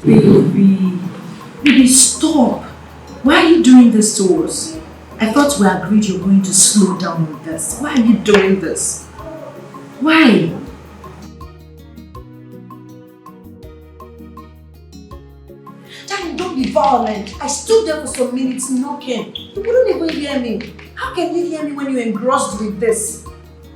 Baby, stop. Why are you doing this to us? I thought we agreed you're going to slow down with this. Why are you doing this? Why? Daddy, don't be violent. I stood there for some minutes knocking. You wouldn't even hear me. How can you hear me when you're engrossed with this?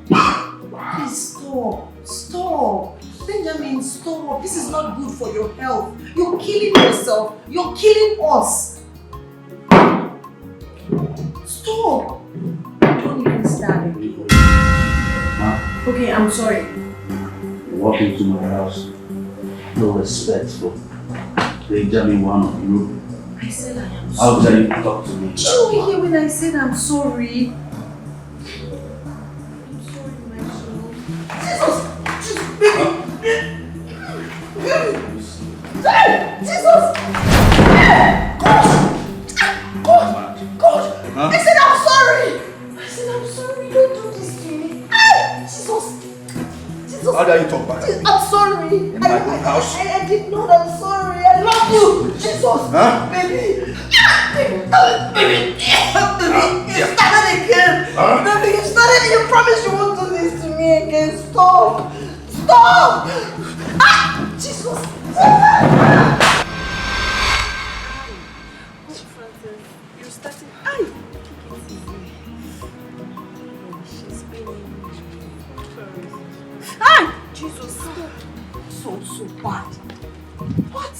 Please stop. Stop. Benjamin, stop. This is not good for your health. You're killing yourself. You're killing us. Stop. Don't even stand again. Okay, I'm sorry. You walk into my house. No respect for Benjamin, one of you. I said I am How sorry. dare you talk to me? Did you hear when I said I'm sorry? I'm sorry, my soul. Jesus! Baby! Jesus! God! I said I'm sorry! I said I'm sorry. Don't do this to me. Jesus! How dare you talk back? I'm sorry. In my house? I did not. I'm sorry. I love you. Jesus. Huh? Baby. Baby. You started again. Huh? Baby, you started. You promised you won't do this to me again. Stop. Stop. Jesus. You're starting. Jesus, so bad. What?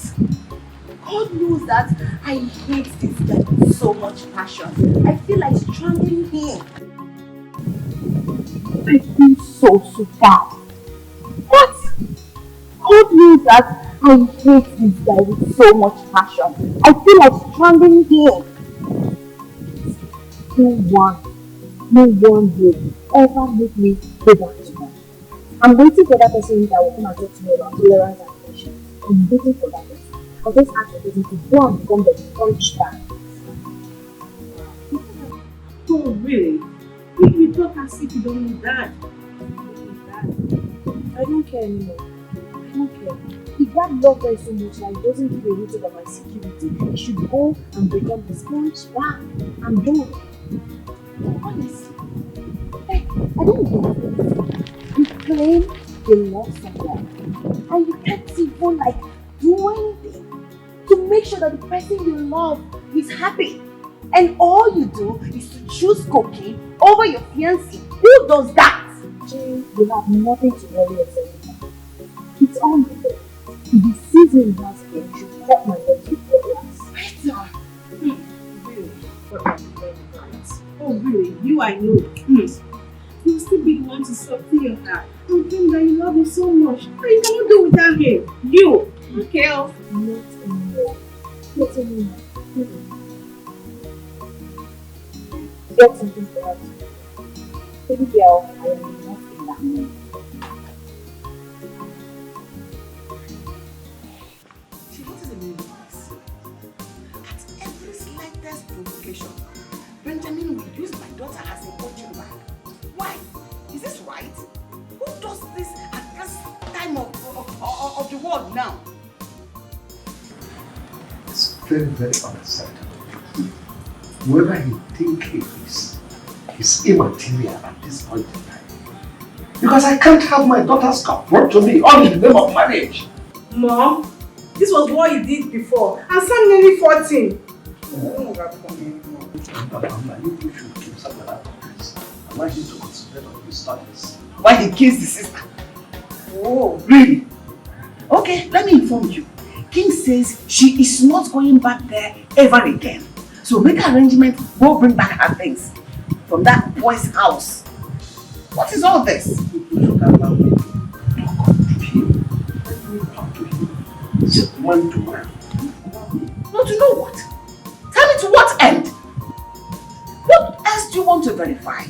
God knows that I hate this guy with so much passion. I feel like strangling him. I feel so bad. What? God knows that I hate this guy with so much passion. I feel like strangling him. No one will ever make me go back to him. I'm waiting for that person that will come and talk to me about tolerance and patience. I'm waiting for that person. I'll just ask the person to go and become the punchbag. Oh, really? You talk as if you don't need that. I don't care anymore. I don't care. If that love her so much that he doesn't give a root about my security, he should go and become the punchbag. I'm done. Honestly. I don't know. You claim you love someone and you can't even do anything to make sure that the person you love is happy. And all you do is to choose cocaine over your fiancé. Who does that? Jane, you have nothing to worry yourself about. It's all my fault. If the season has been, you should cut my legs before last. Better. Really? Oh, really? You, I know. You'll still be the one to soften your heart and think that you love him so much. But you cannot do without him. You. Okay. Not anymore. Not anymore. Get something for us. Baby girl, I am not in that mood. What is the meaning of this? At every slightest provocation, Benjamin will use my daughter as a punching bag. Why? Is this right? Who does this at this time of the world now? It's very, very unacceptable. Whoever you think he is immaterial at this point in time. Because I can't have my daughter's cup brought to me all in the name of marriage. Mom, this was what you did before. And Sam nearly 14. Mama, you should keep someone out of this. I want you to concentrate on his studies. Why he kissed the sister? Oh, really? Okay, let me inform you. King says she is not going back there ever again. So make arrangement, go bring back her things from that boy's house. What is all this? You should allow me to talk to him. Let me talk to him. Just man to man. No, to know what? Tell me to what end? What else do you want to verify?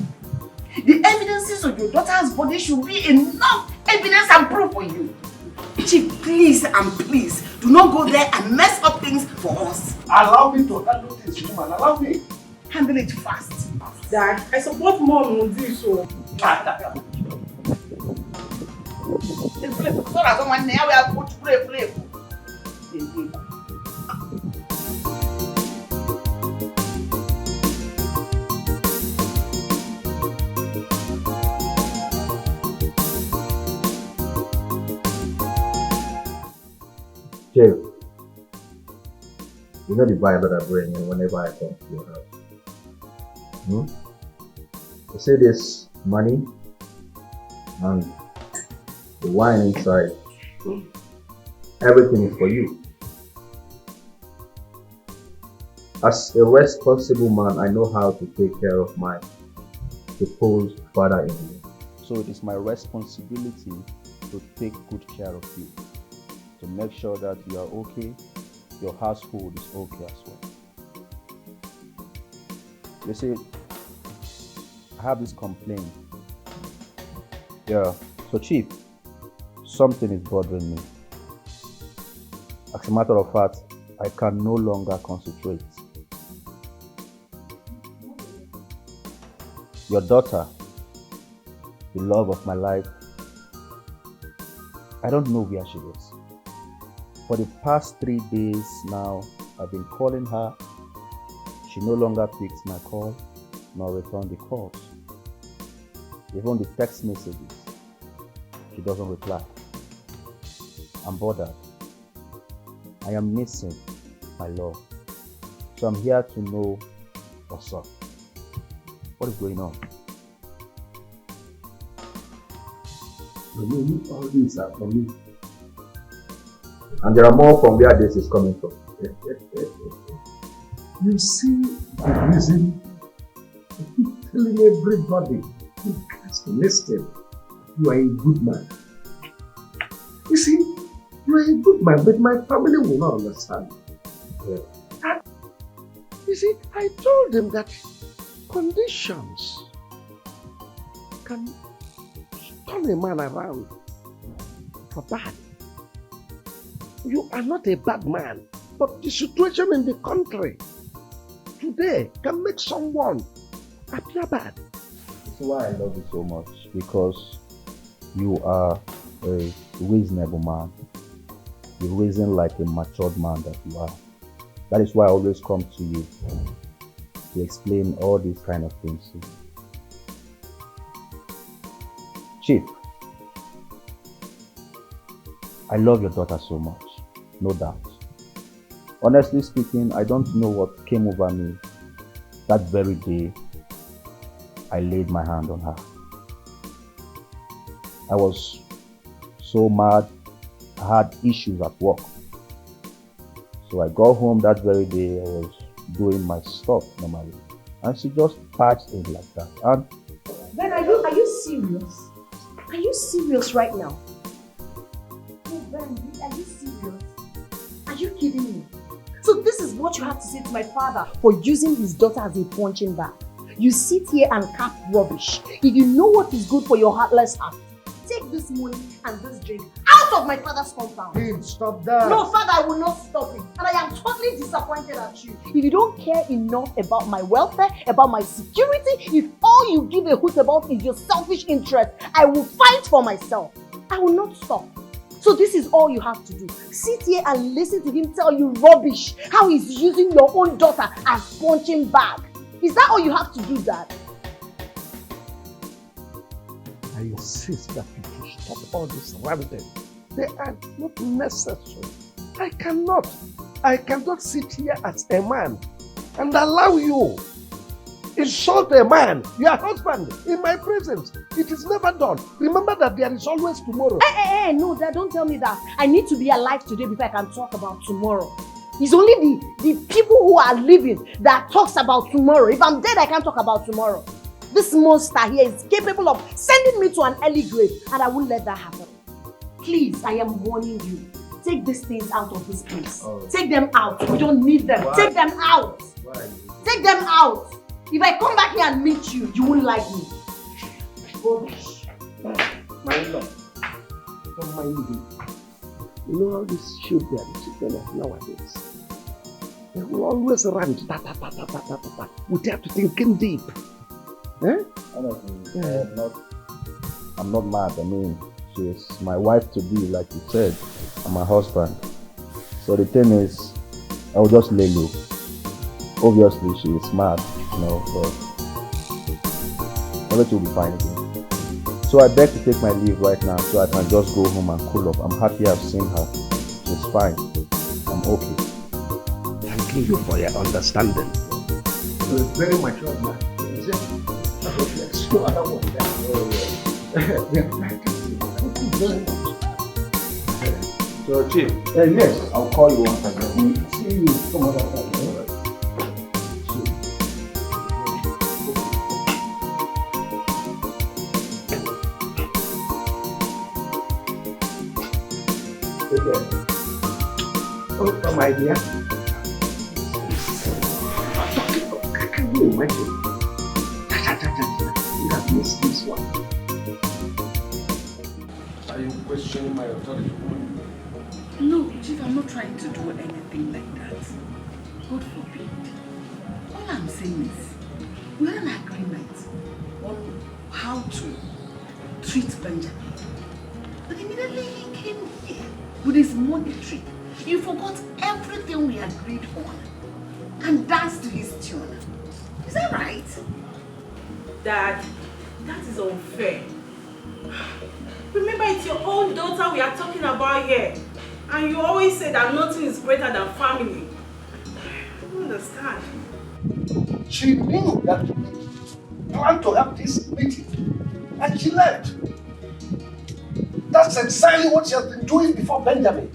The evidences of your daughter's body should be enough evidence and proof for you. Chief, please and please, do not go there and mess up things for us. Allow me to handle this, woman. Allow me. Handle it fast. Dad, I support Mom on this. So again. Jay, you know the vibe that I bring in whenever I come to your house. Hmm? You see this money and the wine inside. Everything is for you. As a responsible man, I know how to take care of my supposed father-in-law. So it is my responsibility to take good care of you, to make sure that you are okay, your household is okay as well. You see, I have this complaint. Yeah, so Chief, something is bothering me. As a matter of fact, I can no longer concentrate. Your daughter, the love of my life, I don't know where she is. For the past 3 days now, I've been calling her. She no longer picks my call, nor returns the calls. Even the text messages, she doesn't reply. I'm bothered. I am missing my love. So I'm here to know what's up. What is going on? All these are for me. And there are more from where this is coming from. You see the reason I keep telling everybody who has to listen, you are a good man. You see, you are a good man, but my family will not understand. Yeah. And, you see, I told them that conditions can turn a man around for bad. You are not a bad man, but the situation in the country today can make someone appear bad. This is why I love you so much, because you are a reasonable man. You reason like a matured man that you are. That is why I always come to you to explain all these kind of things to you. Chief, I love your daughter so much, no doubt. Honestly speaking, I don't know what came over me that very day I laid my hand on her. I was so mad. I had issues at work. So I got home that very day. I was doing my stuff normally, and she just patched in like that. And Ben, are you serious? Are you serious right now? Oh Ben, are you serious? Are you kidding me? So this is what you have to say to my father for using his daughter as a punching bag. You sit here and cap rubbish. If you know what is good for your heartless heart, take this money and this drink out of my father's compound. Hey, stop that. No, father, I will not stop it. And I am totally disappointed at you. If you don't care enough about my welfare, about my security, if all you give a hoot about is your selfish interest, I will fight for myself. I will not stop. So this is all you have to do. Sit here and listen to him tell you rubbish, how he's using your own daughter as punching bag. Is that all you have to do, Dad? I insist that you should stop all this ranting. They are not necessary. I cannot sit here as a man and allow you insult a man, your husband, in my presence. It is never done. Remember that there is always tomorrow. Hey, no, Dad, don't tell me that. I need to be alive today before I can talk about tomorrow. It's only the people who are living that talks about tomorrow. If I'm dead, I can't talk about tomorrow. This monster here is capable of sending me to an early grave, and I won't let that happen. Please, I am warning you. Take these things out of this place. Oh. Take them out. We don't need them. Why? Take them out. Why? Take them out. If I come back here and meet you, you won't like me. Rubbish. My love, don't mind me. You know how these children of nowadays, they will always run without thinking deep. Eh? Honestly, I'm not mad. I mean, she's my wife to be, like you said, and my husband. So the thing is, I will just lay low. Obviously, she is smart, but everything will be fine again. So I beg to take my leave right now so I can just go home and cool off. I'm happy I've seen her. She's fine. I'm okay. Thank you for your understanding. You're a very mature man. Is it? I hope there's no other one there. Thank you very much. So, Chief? Yes, I'll call you once again. See you some other time. Oh, my dear. Can you imagine? You have missed this one. Are you questioning my authority? No, Chief, I'm not trying to do anything like that. God forbid. All I'm saying is, we had an agreement on how to treat Benjamin. But immediately he came here with his monetary. You forgot everything we agreed on and danced to his tune. Is that right? Dad, that is unfair. Remember, it's your own daughter we are talking about here. And you always say that nothing is greater than family. I don't understand. She knew that we planned to have this meeting and she left. That's exactly what she has been doing before Benjamin.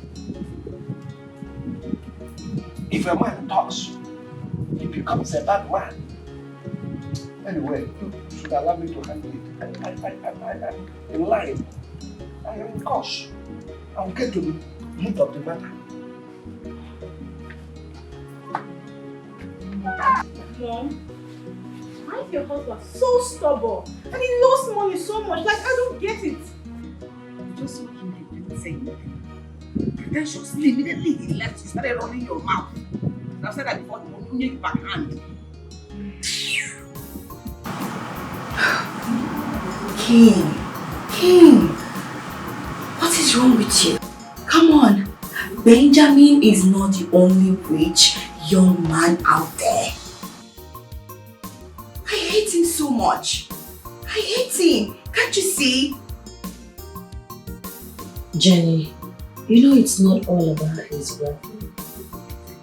If a man talks, he becomes a bad man. Anyway, you should allow me to handle it. I'm in line. I am in course. I'll get to the root of the matter. Mom, why is your husband so stubborn? And he lost money so much, like I don't get it. Just what you didn't say anything. Pretentiously, immediately he left, you started running your mouth. And I said that before, you won't make backhand. King, what is wrong with you? Come on, Benjamin is not the only rich young man out there. I hate him so much. I hate him. Can't you see? Jenny, you know it's not all about his wealth.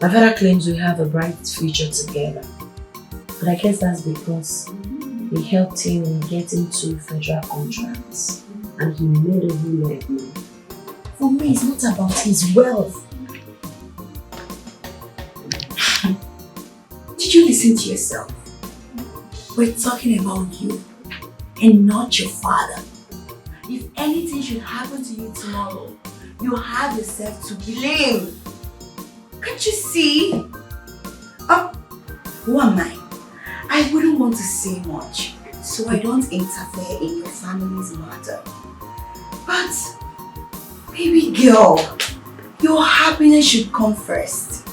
My father claims we have a bright future together. But I guess that's because we helped him get into federal contracts and he made a whole lot of money. For me, it's not about his wealth. Did you listen to yourself? We're talking about you and not your father. If anything should happen to you tomorrow, you have yourself to blame. Can't you see? Oh, who am I? I wouldn't want to say much, so I don't interfere in your family's matter. But, baby girl, your happiness should come first.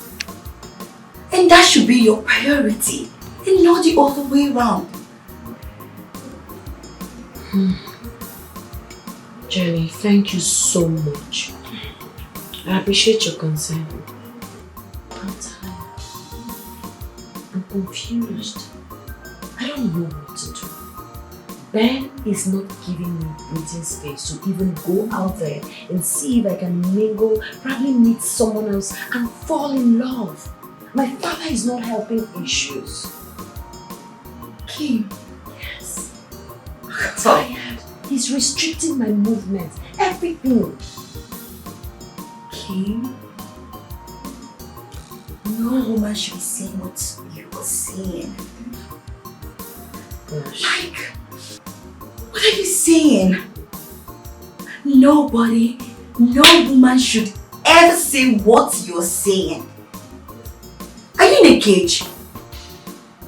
And that should be your priority, and not the other way around. Jenny, thank you so much. I appreciate your concern. I'm tired. I'm confused. I don't know what to do. Ben is not giving me breathing space to even go out there and see if I can mingle, probably meet someone else and fall in love. My father is not helping issues. Kim. Yes. I'm tired. He's restricting my movements, everything. Kim, no woman should be saying what you are saying. Gosh. Like, what are you saying? Nobody, no woman should ever say what you're saying. Are you in a cage?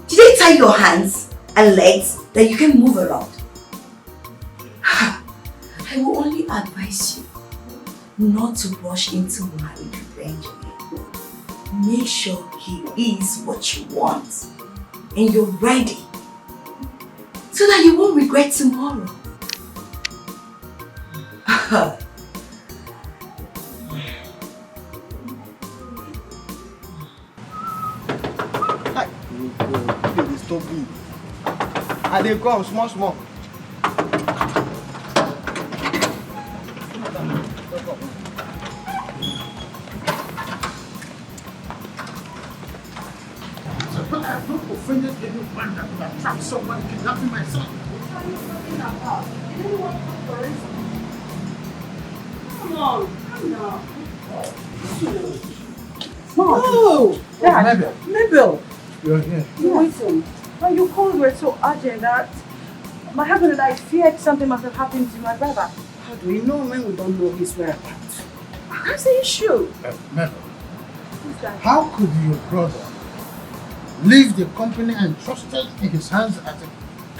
Did they tie your hands and legs that you can move around? I will only advise you not to rush into marriage with Benjamin. Make sure he is what you want and you're ready so that you won't regret tomorrow. They come small, small. But I have not offended anyone that would attract someone kidnapping my son. What are you talking about? You didn't want to for reason. Come on, calm down. Oh, Dad. Mabel, Mabel. you're here. Listen, when you called were so urgent that my husband and I feared something must have happened to my brother. How do we know when we don't know his whereabouts? That's the issue. Mabel, Who's that? how could your brother leave the company entrusted in his hands as a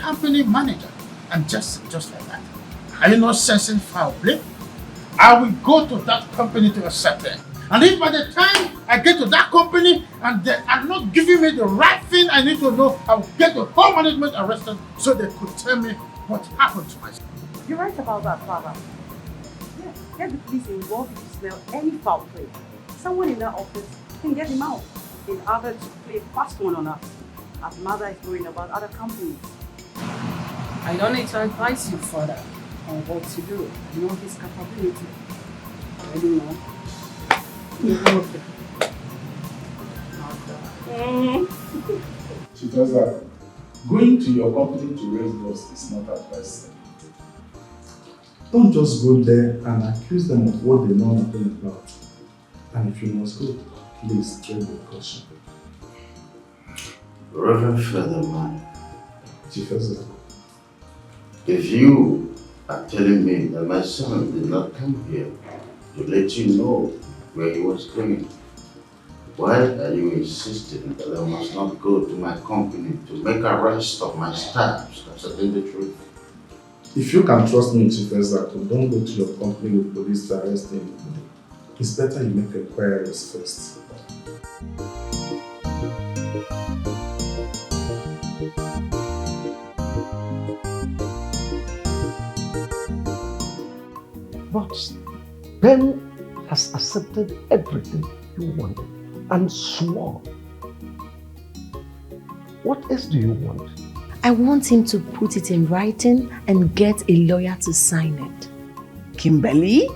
company manager and just like that? Are you not sensing foul play? I will go to that company to accept it. And if by the time I get to that company and they are not giving me the right thing I need to know, I will get the whole management arrested so they could tell me what happened to my son. You're right about that, Father. Yeah, get the police involved if you smell any foul play. Someone in that office can get him out in order to play a fast one on us. As mother is worrying about other companies. I don't need to advise you further on what to do. I know his capability. I don't know. She tells her, going to your company to raise dust is not advisable. Don't just go there and accuse them of what they know nothing about. And if you must go, please tread with caution. Reverend Featherman, She feels that. if you are telling me that my son did not come here to let you know where he was going, why are you insisting that I must not go to my company to make arrest of my staff concerning the truth? If you can trust me, Chief Ezaku, don't go to your company with police to arrest him. It's better you make inquiries first. But Ben has accepted everything you wanted and swore. What else do you want? I want him to put it in writing and get a lawyer to sign it. Kimberly?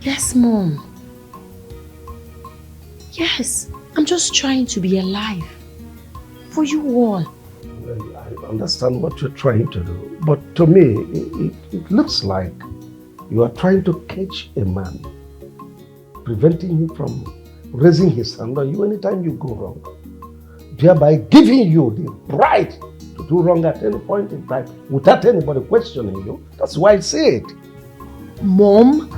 Yes, Mom. Yes, I'm just trying to be alive. For you all. Well, I understand what you're trying to do, but to me, it looks like you are trying to catch a man, preventing him from raising his hand on you anytime you go wrong, thereby giving you the right to do wrong at any point in time without anybody questioning you. That's why I say it. Mom?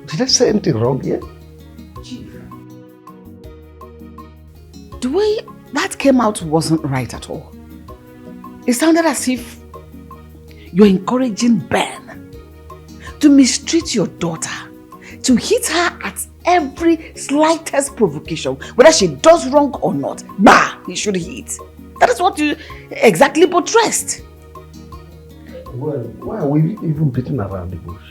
Did I say anything wrong here? The way that came out wasn't right at all. It sounded as if you're encouraging Ben to mistreat your daughter, to hit her at every slightest provocation, whether she does wrong or not. Bah, he should hit. That is what you exactly portrayed. Well, why are we even beating around the bush?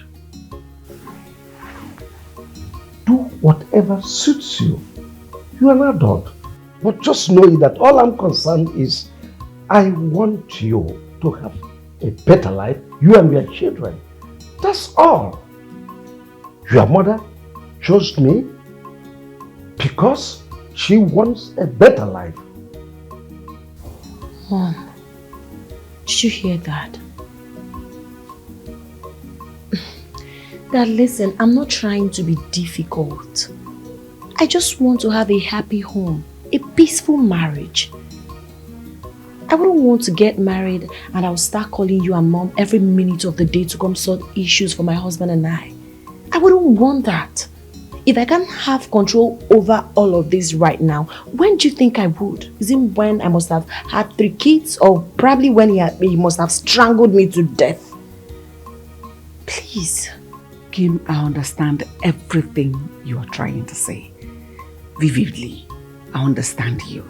Do whatever suits you. You are an adult. But just know that all I'm concerned is I want you to have a better life, you and your children. That's all. Your mother chose me because she wants a better life. Mom, did you hear that? Dad, listen, I'm not trying to be difficult. I just want to have a happy home, a peaceful marriage. I wouldn't want to get married and I'll start calling you and Mom every minute of the day to come sort issues for my husband and I. I wouldn't want that. If I can't have control over all of this right now, when do you think I would? Is it when I must have had 3 kids, or probably when he must have strangled me to death? Please. Kim, I understand everything you are trying to say. Vividly, I understand you.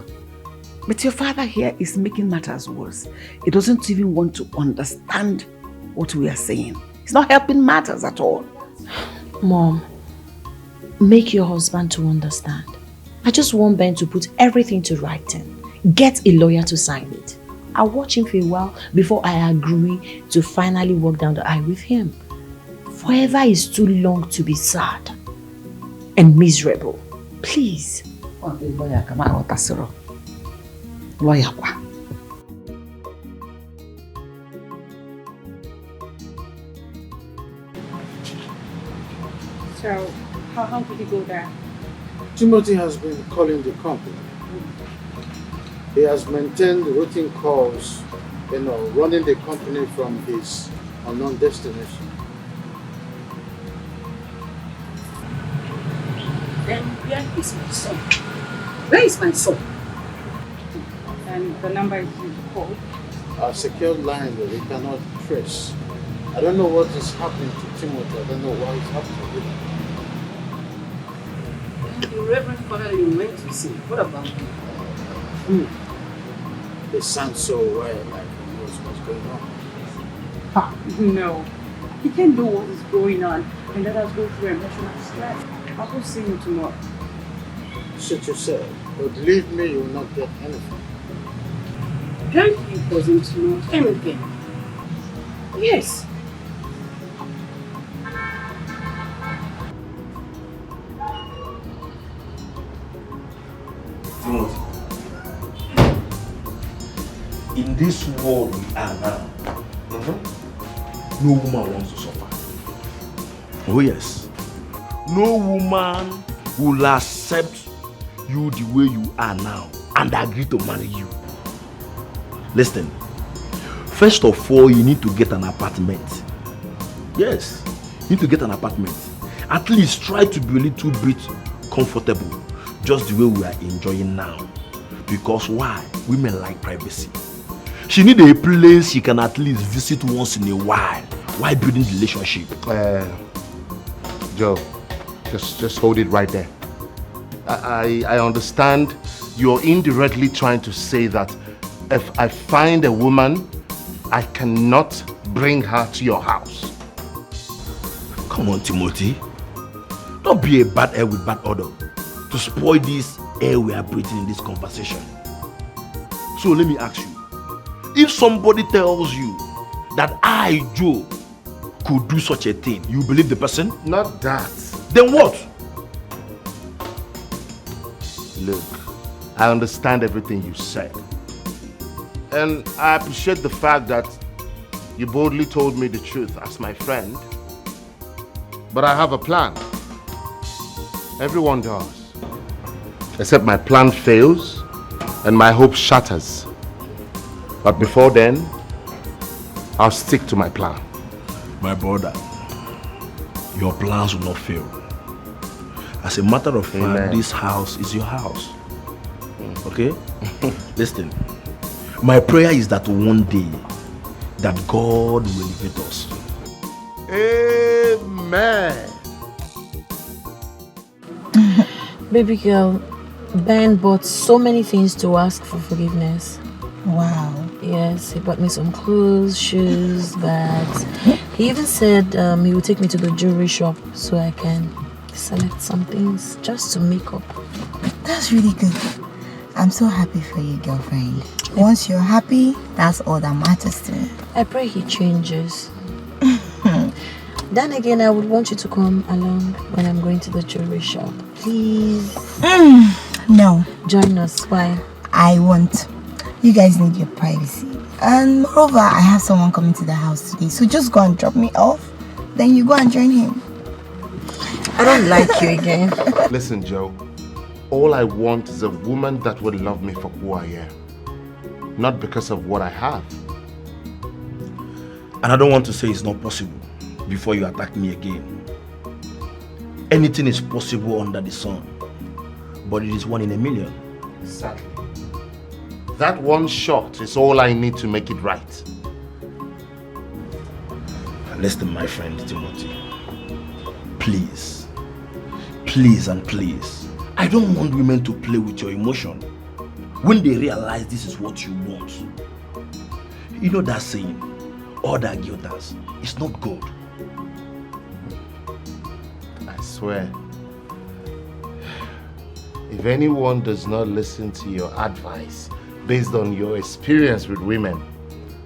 But your father here is making matters worse. He doesn't even want to understand what we are saying. It's not helping matters at all. Mom, make your husband to understand. I just want Ben to put everything to writing. Get a lawyer to sign it. I'll watch him for a while before I agree to finally walk down the aisle with him. Forever is too long to be sad and miserable. Please. Lawyer, come on, lawyer. So, how did you go there? Timothy has been calling the company. He has maintained routine calls, running the company from his unknown destination. Then where is my son? Where is my son? And the number is you called? A secured line that we cannot trace. I don't know what is happening to Timothy. I don't know why it's happening with him. The Reverend Father you went to see, what about him? They sound so well, like he knows what's going on. No. He can't know what is going on and let us go through emotional stress. I will see you tomorrow. Such you said, but believe me, you will not get anything. Don't he doesn't know anything? Yes. Timothy, in this world we are now, no woman wants to suffer. Oh yes. No woman will accept you the way you are now and agree to marry you. Listen, first of all, you need to get an apartment. Yes, you need to get an apartment. At least try to be a little bit comfortable, just the way we are enjoying now. Because why? Women like privacy. She needs a place she can at least visit once in a while building the relationship. Joe, just hold it right there. I understand you're indirectly trying to say that if I find a woman, I cannot bring her to your house. Come on, Timothy. Don't be a bad air with bad odor to spoil this air we are breathing in this conversation. So let me ask you, if somebody tells you that I, Joe, could do such a thing, you believe the person? Not that. Then what? Look, I understand everything you said. And I appreciate the fact that you boldly told me the truth as my friend. But I have a plan. Everyone does. Except my plan fails and my hope shatters. But before then, I'll stick to my plan. My brother, your plans will not fail. As a matter of fact, this house is your house. Okay? Listen, my prayer is that one day that God will elevate us. Amen. Baby girl, Ben bought so many things to ask for forgiveness. Wow. Yes, he bought me some clothes, shoes, bags. He even said he would take me to the jewelry shop so I can select some things just to make up. That's really good. I'm so happy for you, girlfriend. Once you're happy, that's all that matters to me. I pray he changes. Then again, I would want you to come along when I'm going to the jewelry shop. Please. No. Join us. Why? I won't. You guys need your privacy. And moreover, I have someone coming to the house today. So just go and drop me off. Then you go and join him. I don't like you again. Listen, Joe. All I want is a woman that will love me for who I am. Not because of what I have. And I don't want to say it's not possible before you attack me again. Anything is possible under the sun, but it is 1 in a million. Exactly. That one shot is all I need to make it right. Listen, my friend Timothy. Please. Please and please. I don't want women to play with your emotion when they realize this is what you want. You know that saying, all that guilt does is not good. I swear. if anyone does not listen to your advice based on your experience with women,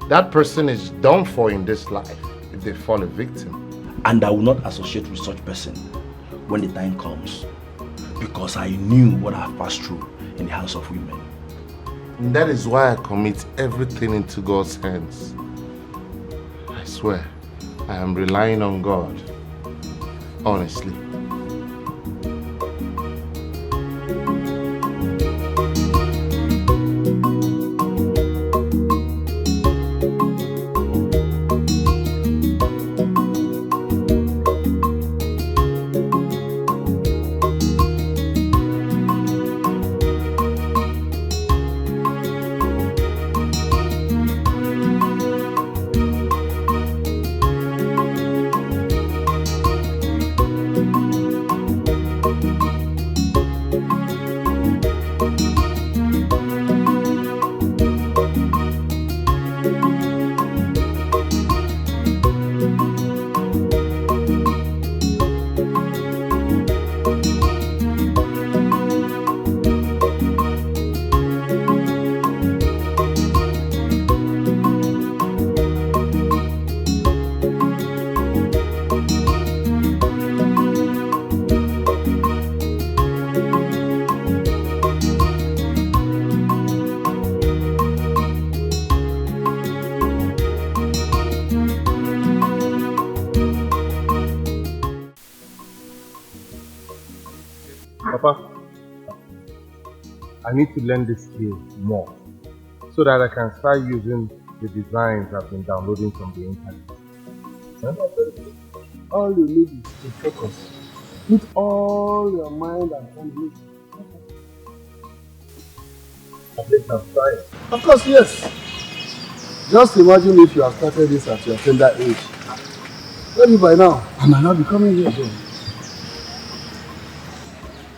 that person is done for in this life if they fall a victim. And I will not associate with such person when the time comes, because I knew what I have passed through in the house of women. And that is why I commit everything into God's hands. I swear, I am relying on God, honestly. Papa, I need to learn this skill more so that I can start using the designs I've been downloading from the internet. Huh? All you need is to focus. Put all your mind and energy. At least I'm trying. Of course, yes. Just imagine if you have started this at your tender age. Maybe by now, I might not be coming here again.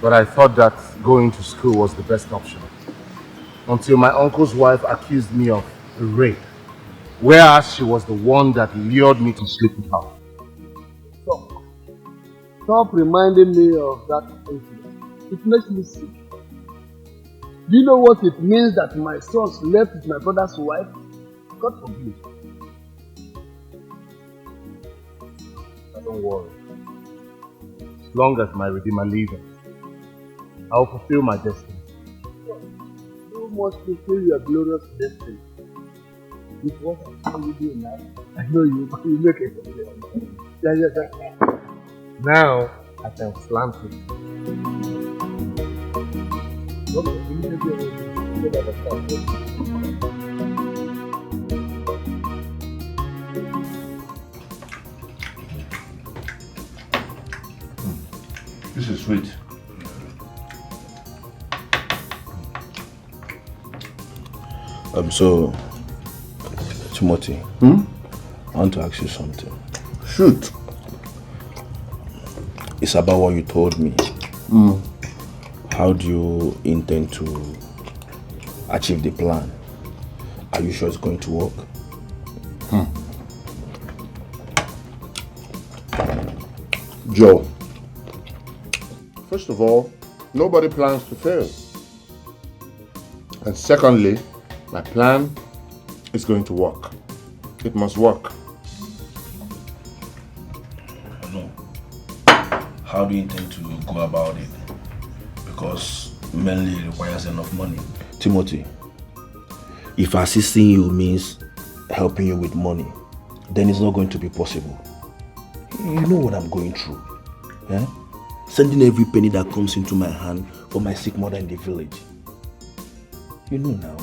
But I thought that going to school was the best option. Until my uncle's wife accused me of rape, whereas she was the one that lured me to sleep with her. Stop reminding me of that incident. It makes me sick. Do you know what it means that my son slept with my brother's wife? God forbid. Don't worry. As long as my Redeemer lives, I will fulfill my destiny. You must fulfill your glorious destiny. With what I saw you do now, I know you make it. Yeah. Now I can slant it. This is sweet. So, Timothy, I want to ask you something. Shoot. It's about what you told me. How do you intend to achieve the plan? Are you sure it's going to work? Joe, first of all, nobody plans to fail. And secondly, my plan is going to work. It must work. No. How do you intend to go about it? Because mainly it requires enough money. Timothy, if assisting you means helping you with money, then it's not going to be possible. You know what I'm going through. Eh? Sending every penny that comes into my hand for my sick mother in the village. You know now.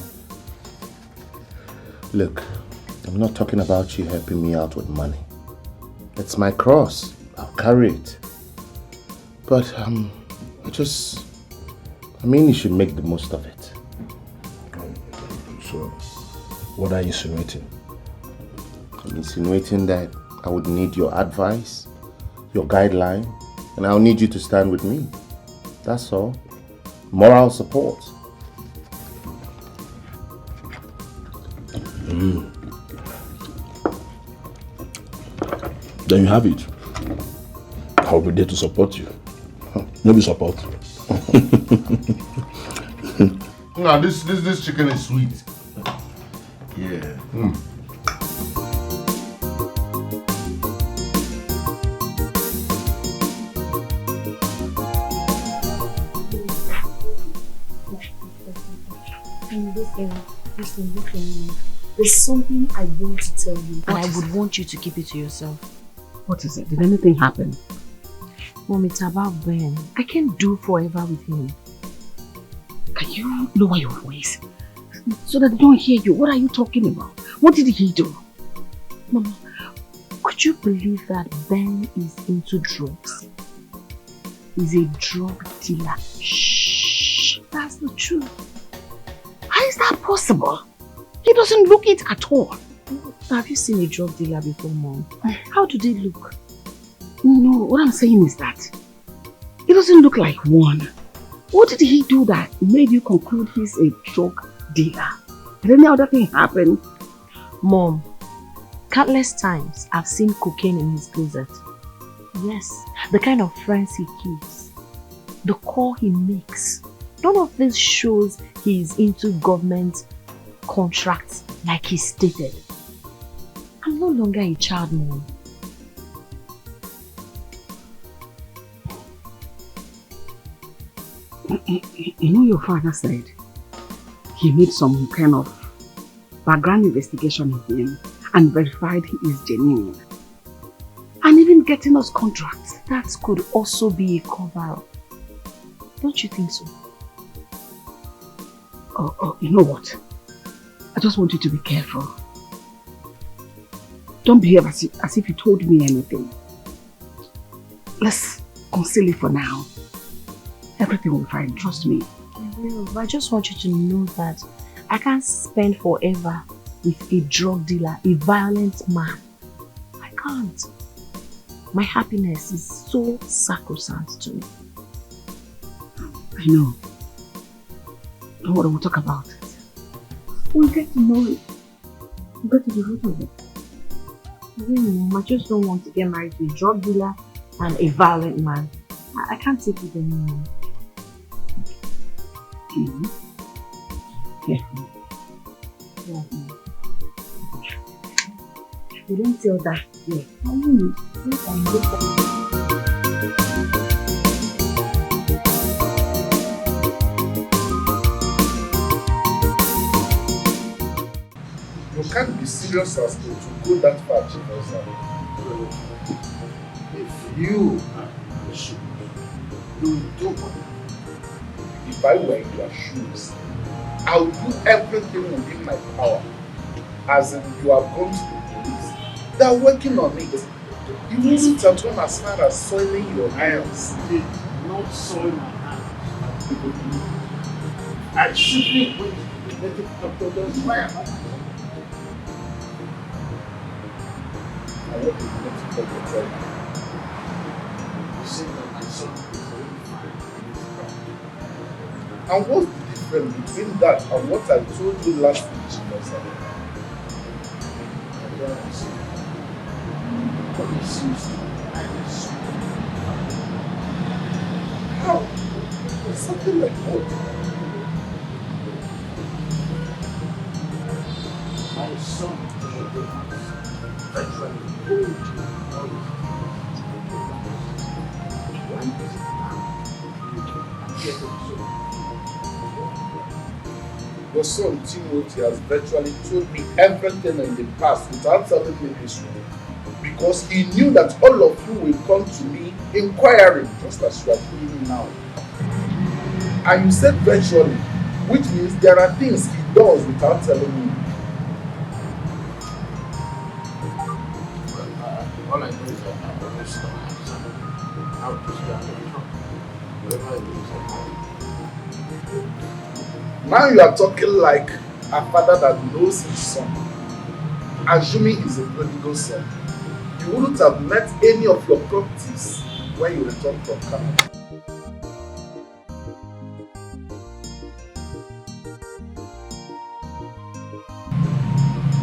Look, I'm not talking about you helping me out with money. It's my cross. I'll carry it. But, you should make the most of it. So, what are you insinuating? I'm insinuating that I would need your advice, your guideline, and I'll need you to stand with me. That's all. Moral support. Then you have it. I'll be there to support you. Maybe support. Now this chicken is sweet. Yeah. Listen. There's something I want to tell you, and I would want you to keep it to yourself. What is it? Did anything happen? Mom, it's about Ben. I can't do forever with him. Can you lower your voice so that they don't hear you? What are you talking about? What did he do? Mama, could you believe that Ben is into drugs? He's a drug dealer. Shh, that's the truth. How is that possible? He doesn't look it at all. Have you seen a drug dealer before, Mom? How do they look? No, what I'm saying is that he doesn't look like one. What did he do that made you conclude he's a drug dealer? Did any other thing happen? Mom, countless times I've seen cocaine in his closet. Yes, the kind of friends he keeps, the call he makes. None of this shows he's into government contracts like he stated. I'm no longer a child, Mom. You know, your father said he made some kind of background investigation of him and verified he is genuine. And even getting us contracts. That could also be a cover-up. Don't you think so? Oh, you know what? I just want you to be careful. Don't behave as if you told me anything. Let's conceal it for now. Everything will be fine, trust me. I will, but I just want you to know that I can't spend forever with a drug dealer, a violent man. I can't. My happiness is so sacrosanct to me. I know. Don't worry, we'll talk about it. We'll get to know it. We'll get to the root of it. Mom, I just don't want to get married to a drug dealer and a violent man. I can't take it anymore. Careful. Yeah. You don't tell that yet. I will. You can't be serious as to go that far, Chief. If you will do what? If I were in your shoes, I would do everything within my power. As in, you have gone to the police. They are working on it. You wouldn't have gone as far as soiling your hands. Not soil my hands. I simply went to the native doctor's fire. I want to get to talk to them. You said that my son is very fine. And what's the difference between that and what I told you last week, Chief? I don't understand. But it seems like my son. How? Something like what? My son virtually told you all his Why is it now you can get so? Your son Timothy has virtually told me everything in the past without telling me this one. Because he knew that all of you will come to me inquiring just as you are doing now. And you said virtually, which means there are things he does without telling me. All I know is that I'm always going how to start wherever it is. Now you are talking like a father that knows his son, assuming he's a prodigal son. You wouldn't have met any of your properties when you return from Canada.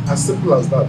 As simple as that.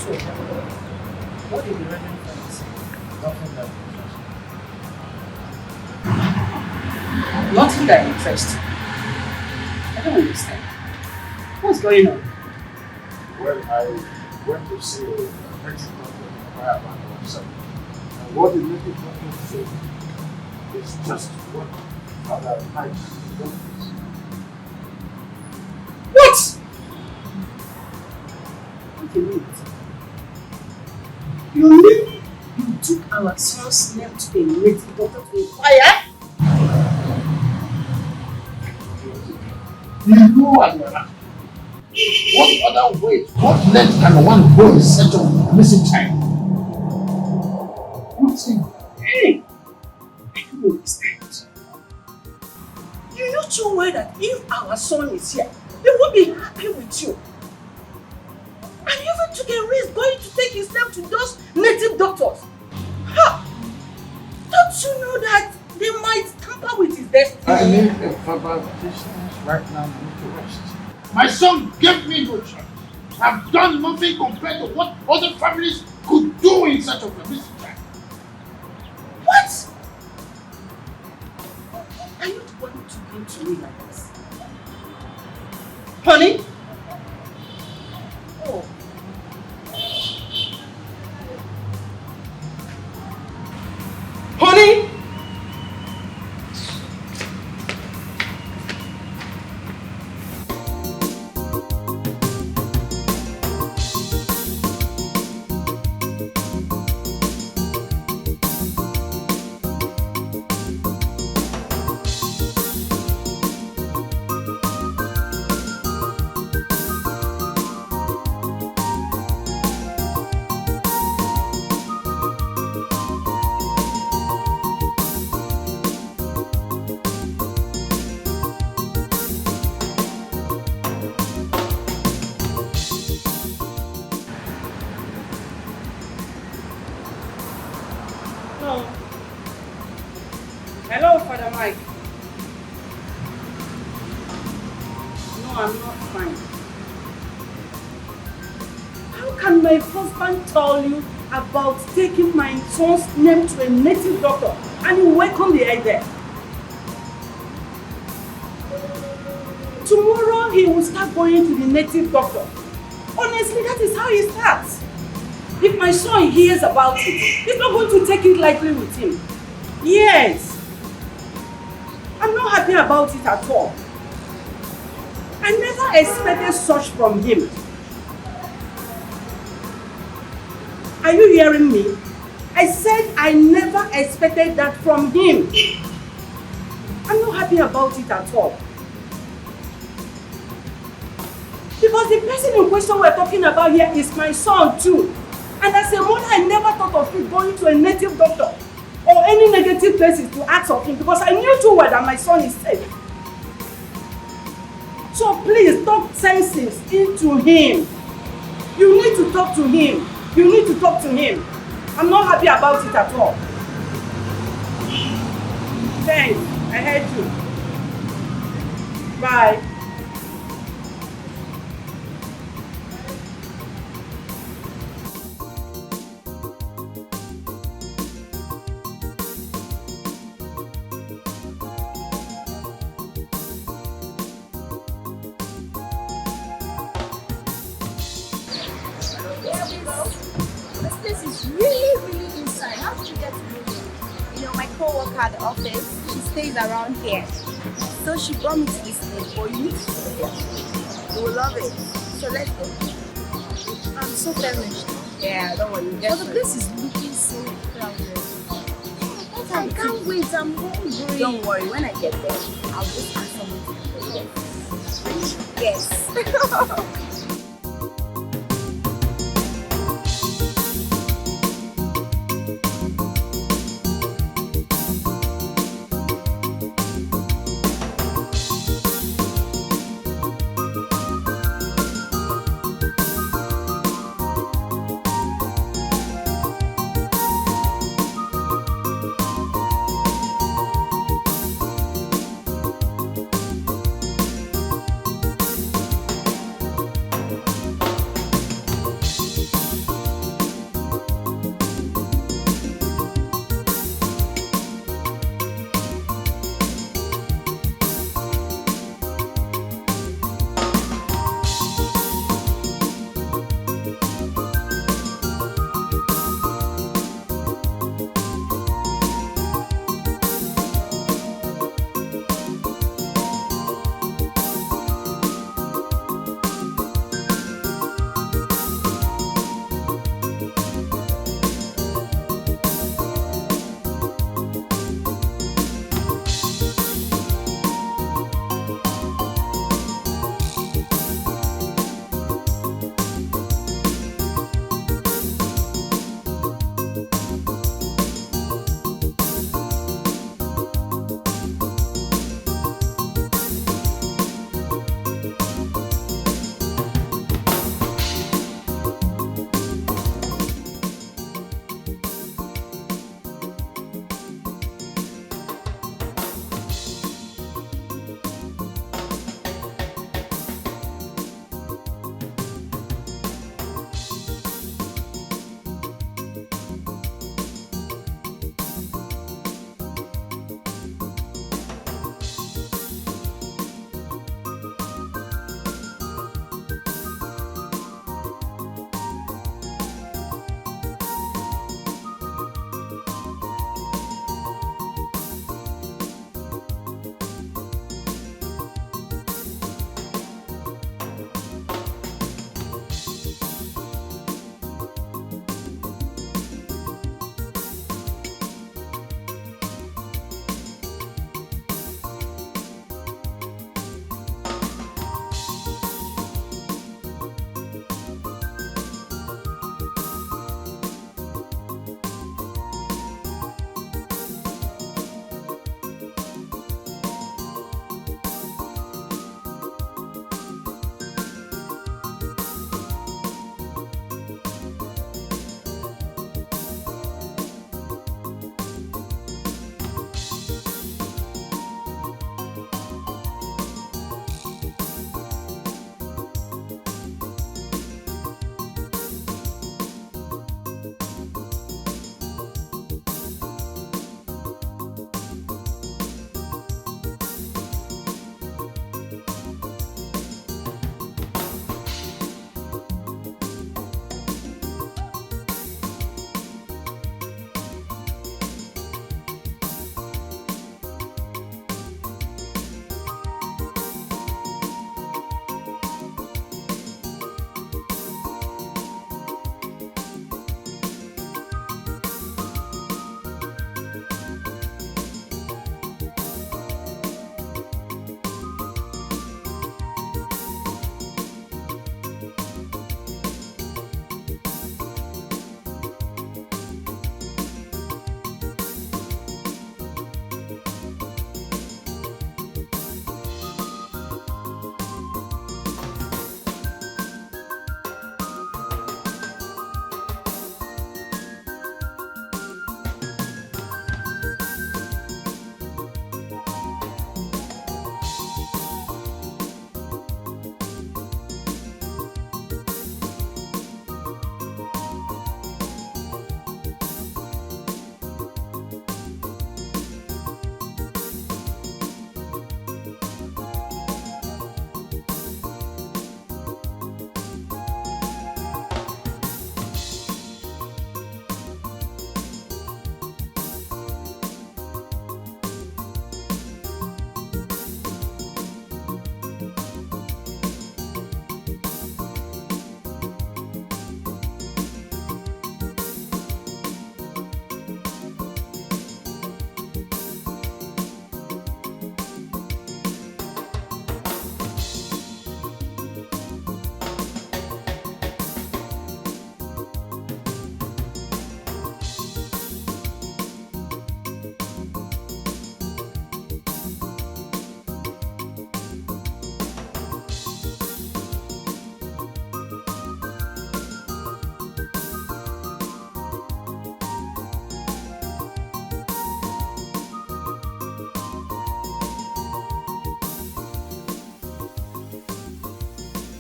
So, what did the Reverend Father say? Nothing that interests. Nothing that interests. I don't understand. What's going on? Well, I went to see a native doctor in about myself. And what the native doctor said is just what Father Mike wants. What? Okay, wait. You mean you took our son's name to a native doctor to inquire? You know what you're not. What other way, what length can one go in search of a missing child? What's it? Hey! I don't understand. You know too well that if our son is here, he won't be happy with you. And you even took a risk going to take his name to those native doctors. Ha! Don't you know that they might tamper with his destiny? I need a verbal distance right now. I need to rest. My son gave me no choice. I've done nothing compared to what other families could do in such a missing child. What? Are you going to come to me like this? Honey? Oh. Honey? Hello, Father Mike. No, I'm not fine. How can my husband tell you about taking my son's name to a native doctor and you welcome the idea? Tomorrow he will start going to the native doctor. Honestly, that is how he starts. If my son hears about it, he's not going to take it lightly with him. Yes. I'm not happy about it at all. I never expected such from him. Are you hearing me? I said I never expected that from him. I'm not happy about it at all. Because the person in question we're talking about here is my son too. And as a mother, I never thought of him going to a native doctor or any negative places to ask of him because I knew too well that my son is safe. So please talk senses into him. You need to talk to him. You need to talk to him. I'm not happy about it at all. Thanks. I heard you. Bye. At the office, she stays around here, so she brought me to this place for you. You will love it. So let's go. I'm so famished. Yeah, don't worry. But the place is looking so crowded. I can't wait. I'm hungry. Don't worry. When I get there, I'll just ask someone to yes.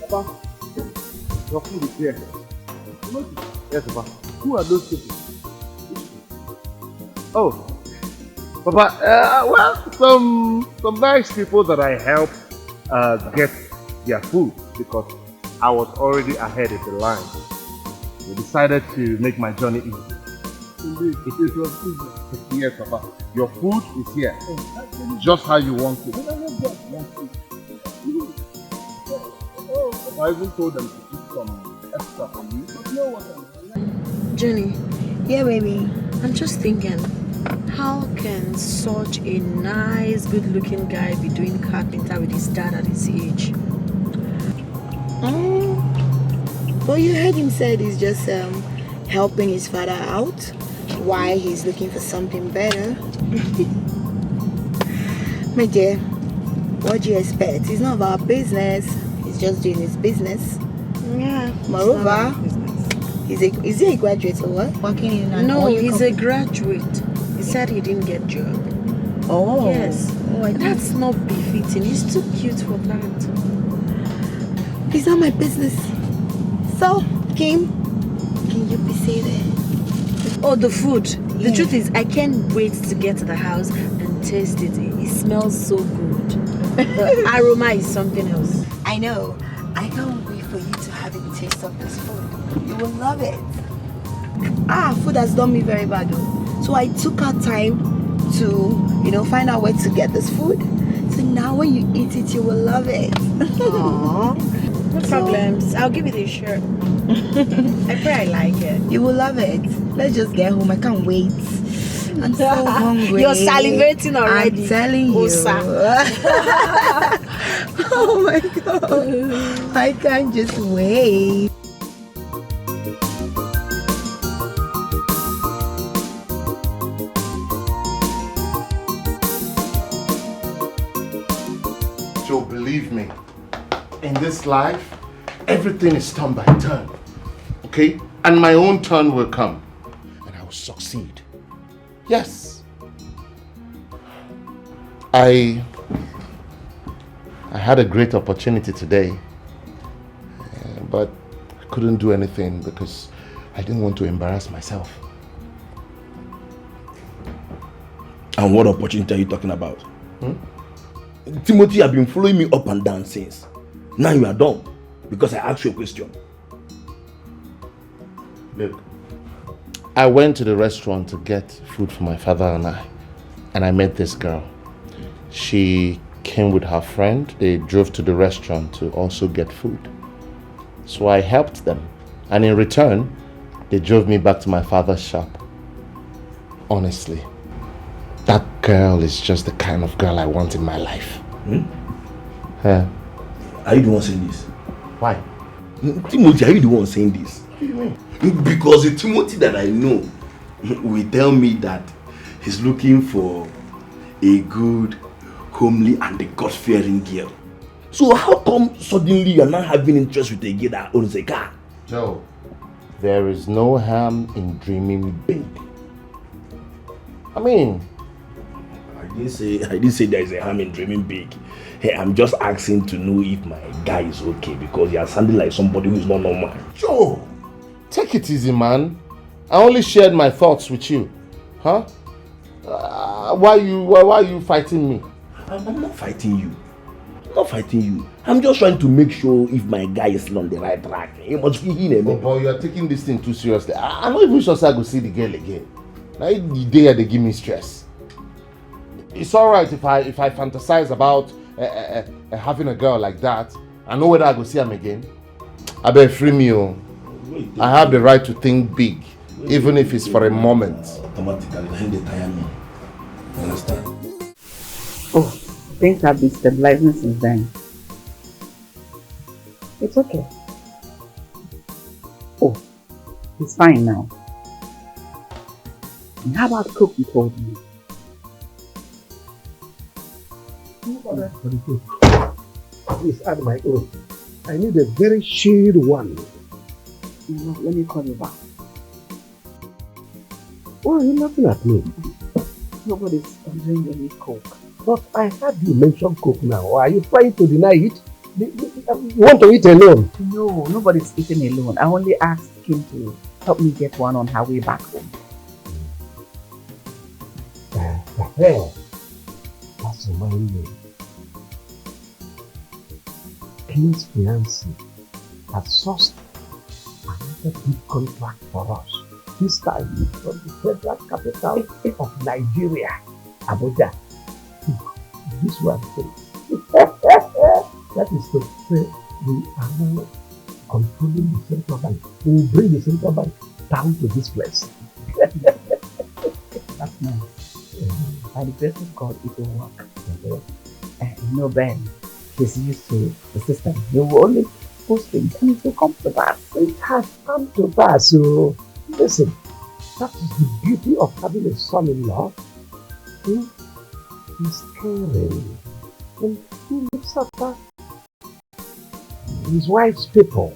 Papa, your food is here. Yes, Papa. Who are those people? Oh, Papa, well, some nice people that I helped get their food because I was already ahead of the line. We decided to make my journey easy. Indeed, it was easy. Yes, Papa. Your food is here. Just how you want it. I even told them to keep some extra for you. Jenny. Yeah, baby. I'm just thinking, how can such a nice, good-looking guy be doing carpenter with his dad at his age? Well, you heard him said he's just helping his father out while he's looking for something better. My dear, what do you expect? It's none of our business. He's just doing his business. Yeah. Moreover, is he a graduate or what? Working in an No, oil he's company? a graduate. He said he didn't get job. Oh. Yes. Oh, that's not befitting. He's too cute for that. It's not my business. So, Kim, can you be seated? Oh, the food. The truth is, I can't wait to get to the house and taste it. It smells so good. The aroma is something else. I know. I can't wait for you to have a taste of this food. You will love it. Food has done me very bad though. So I took our time to, find out where to get this food. So now when you eat it, you will love it. Aww. No problems. I'll give it a shot. I pray I like it. You will love it. Let's just get home. I can't wait. I'm so hungry. You're salivating already. I'm telling you. Oh my god. I can't just wait. So believe me, in this life, everything is turn by turn. Okay? And my own turn will come. And I will succeed. Yes. I had a great opportunity today. But I couldn't do anything because I didn't want to embarrass myself. And what opportunity are you talking about? Timothy, you have been following me up and down since. Now you are done because I asked you a question. Look, I went to the restaurant to get food for my father and I met this girl. She came with her friend. They drove to the restaurant to also get food. So I helped them. And in return, they drove me back to my father's shop. Honestly, that girl is just the kind of girl I want in my life. Are you the one saying this? Why? Timothy, are you the one saying this? What do you mean? Because the Timothy that I know will tell me that he's looking for a good, homely and a God-fearing girl. So how come suddenly you're not having interest with a girl that owns a car? Joe, there is no harm in dreaming big. I mean, I didn't say there is a harm in dreaming big. Hey, I'm just asking to know if my guy is okay because you are sounding like somebody who is not normal. Joe, take it easy, man. I only shared my thoughts with you. Huh? Why are you fighting me? I'm not fighting you. I'm not fighting you. I'm just trying to make sure if my guy is still on the right track. He must be in a But you are taking this thing too seriously. I'm not even sure I go see the girl again. Now the day they give me stress. It's alright if I fantasize about having a girl like that. I know whether I go see him again. I better free me. I have the right to think big, even if it's for a moment. Automatically, they tire me. You understand? Oh, things have been stabilizing since then. It's okay. Oh, it's fine now. And how about cook you told me? For the cook. Please add my own. I need a very shade one. Let me call you back. Why are you laughing at me? Nobody's ordering any coke. But I heard you mention coke now. Are you trying to deny it? You want to eat alone? No, nobody's eating alone. I only asked him to help me get one on her way back home. That's reminds me. King's fiancé has sourced another big contract for us. This time from the federal capital of Nigeria, Abuja. This one says, that is to say, we are now controlling the central bank. We will bring the central bank down to this place. That's nice. By the grace of God, it will work. You know, Ben, he's used to the system. He will only post things and it will come to pass. It has come to pass. So, listen, that is the beauty of having a son-in-law. He's caring and he looks after his wife's people.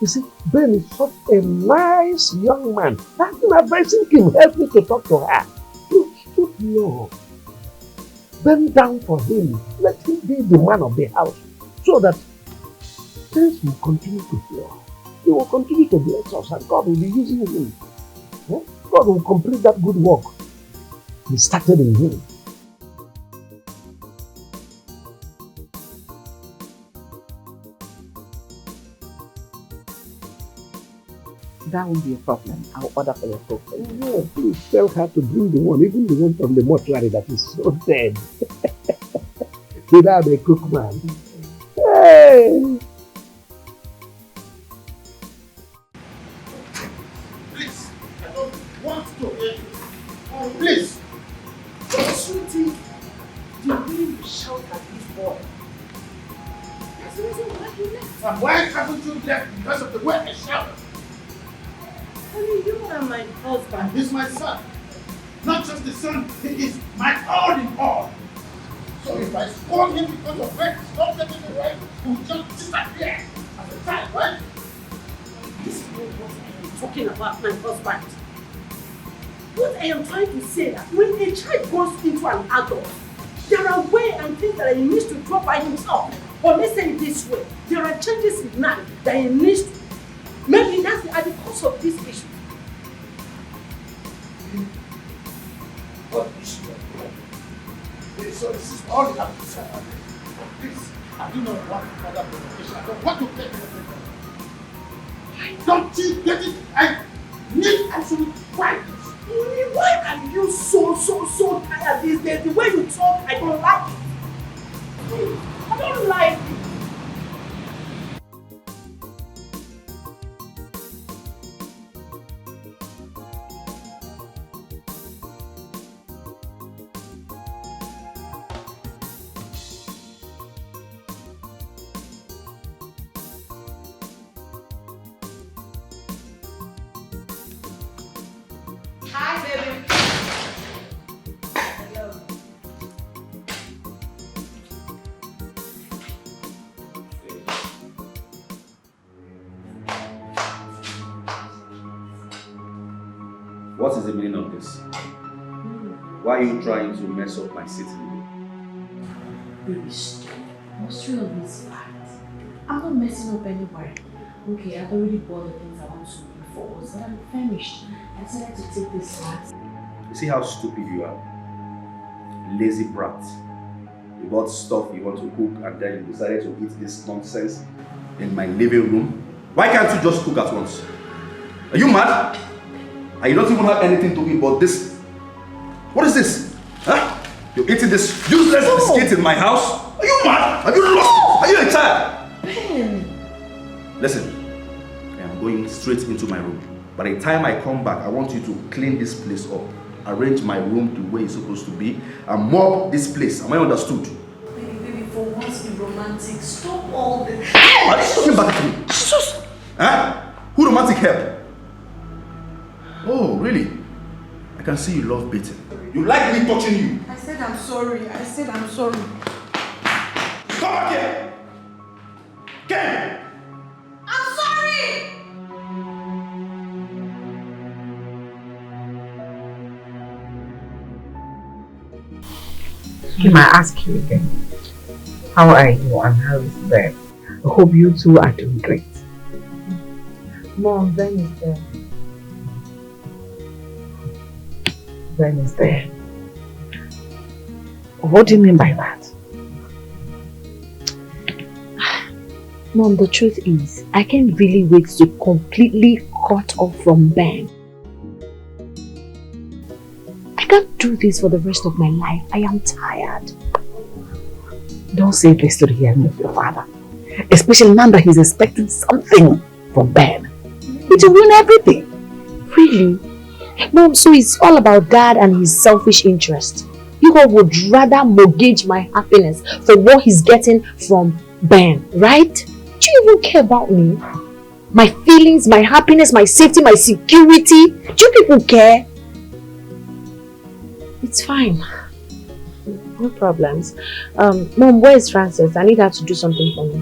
You see, Ben is such a nice young man. I've been advising him, help me to talk to her. You should know. Bend down for him. Let him be the man of the house so that things will continue to flow. He will continue to bless us and God will be using him. God will complete that good work He started in him. That won't be a problem. I'll order for your cook. Yeah, please tell her to bring the one, even the one from the mortuary that is so dead. Without a cook man. Hey! Please, I don't want to hear you. Oh, please. Sweetie, the way you shout at this boy. That's the reason why you left. And why haven't you left? Because of the way I shout. Honey, you are my husband. He's my son. Not just the son, he is my all in all. So if I scold him because of where he's not getting the right, he will just disappear as a child, right? This is what I am talking about, my husband. What I am trying to say that when a child grows into an adult, there are ways and things that he needs to drop by himself. Or let's say it this way, there are changes in life that he needs to. Maybe that's at the cause of this issue. What issue? So this is all you have to say. Please, I do not want further provocation. I don't want to play with. Don't you get it? I need absolute quietness. Why are you so tired these days? The way you talk, I don't like it. I don't like it. Hi, baby. Hello. What is the meaning of this? Why are you trying to mess up my sitting room? Baby, stop. What's real of this fact? I'm not messing up anywhere. Okay, I've already bought the things I want to bring forward, but I'm famished. I decided to take this fast. You see how stupid you are? Lazy brat. You bought stuff you want to cook and then you decided to eat this nonsense in my living room. Why can't you just cook at once? Are you mad? And you don't even have anything to eat but this. What is this? Huh? You're eating this useless biscuit in my house? Are you mad? Have you lost? Are you a child? Ben! Listen, I am going straight into my room. By the time I come back, I want you to clean this place up, arrange my room the way it's supposed to be, and mop this place. Am I understood? Baby, for once be romantic. Stop all this. Hey, are you talking back to me? Jesus! Huh? Who romantic help? Oh, really? I can see you love beating. You like me touching you? I said I'm sorry. Come back here! Ken! I'm sorry! Kim, I ask you again. How are you and how is Ben? I hope you two are doing great. Mom, Ben is there. Ben is there. What do you mean by that? Mom, the truth is, I can't really wait to completely cut off from Ben. I can't do this for the rest of my life. I am tired. Don't say this to the hearing of your father. Especially now that he's expecting something from Ben. It will ruin everything. Really? Mom, so it's all about Dad and his selfish interest. You all would rather mortgage my happiness for what he's getting from Ben, right? Do you even care about me? My feelings, my happiness, my safety, my security? Do you people care? It's fine. No problems. Mom, where is Frances? I need her to do something for me.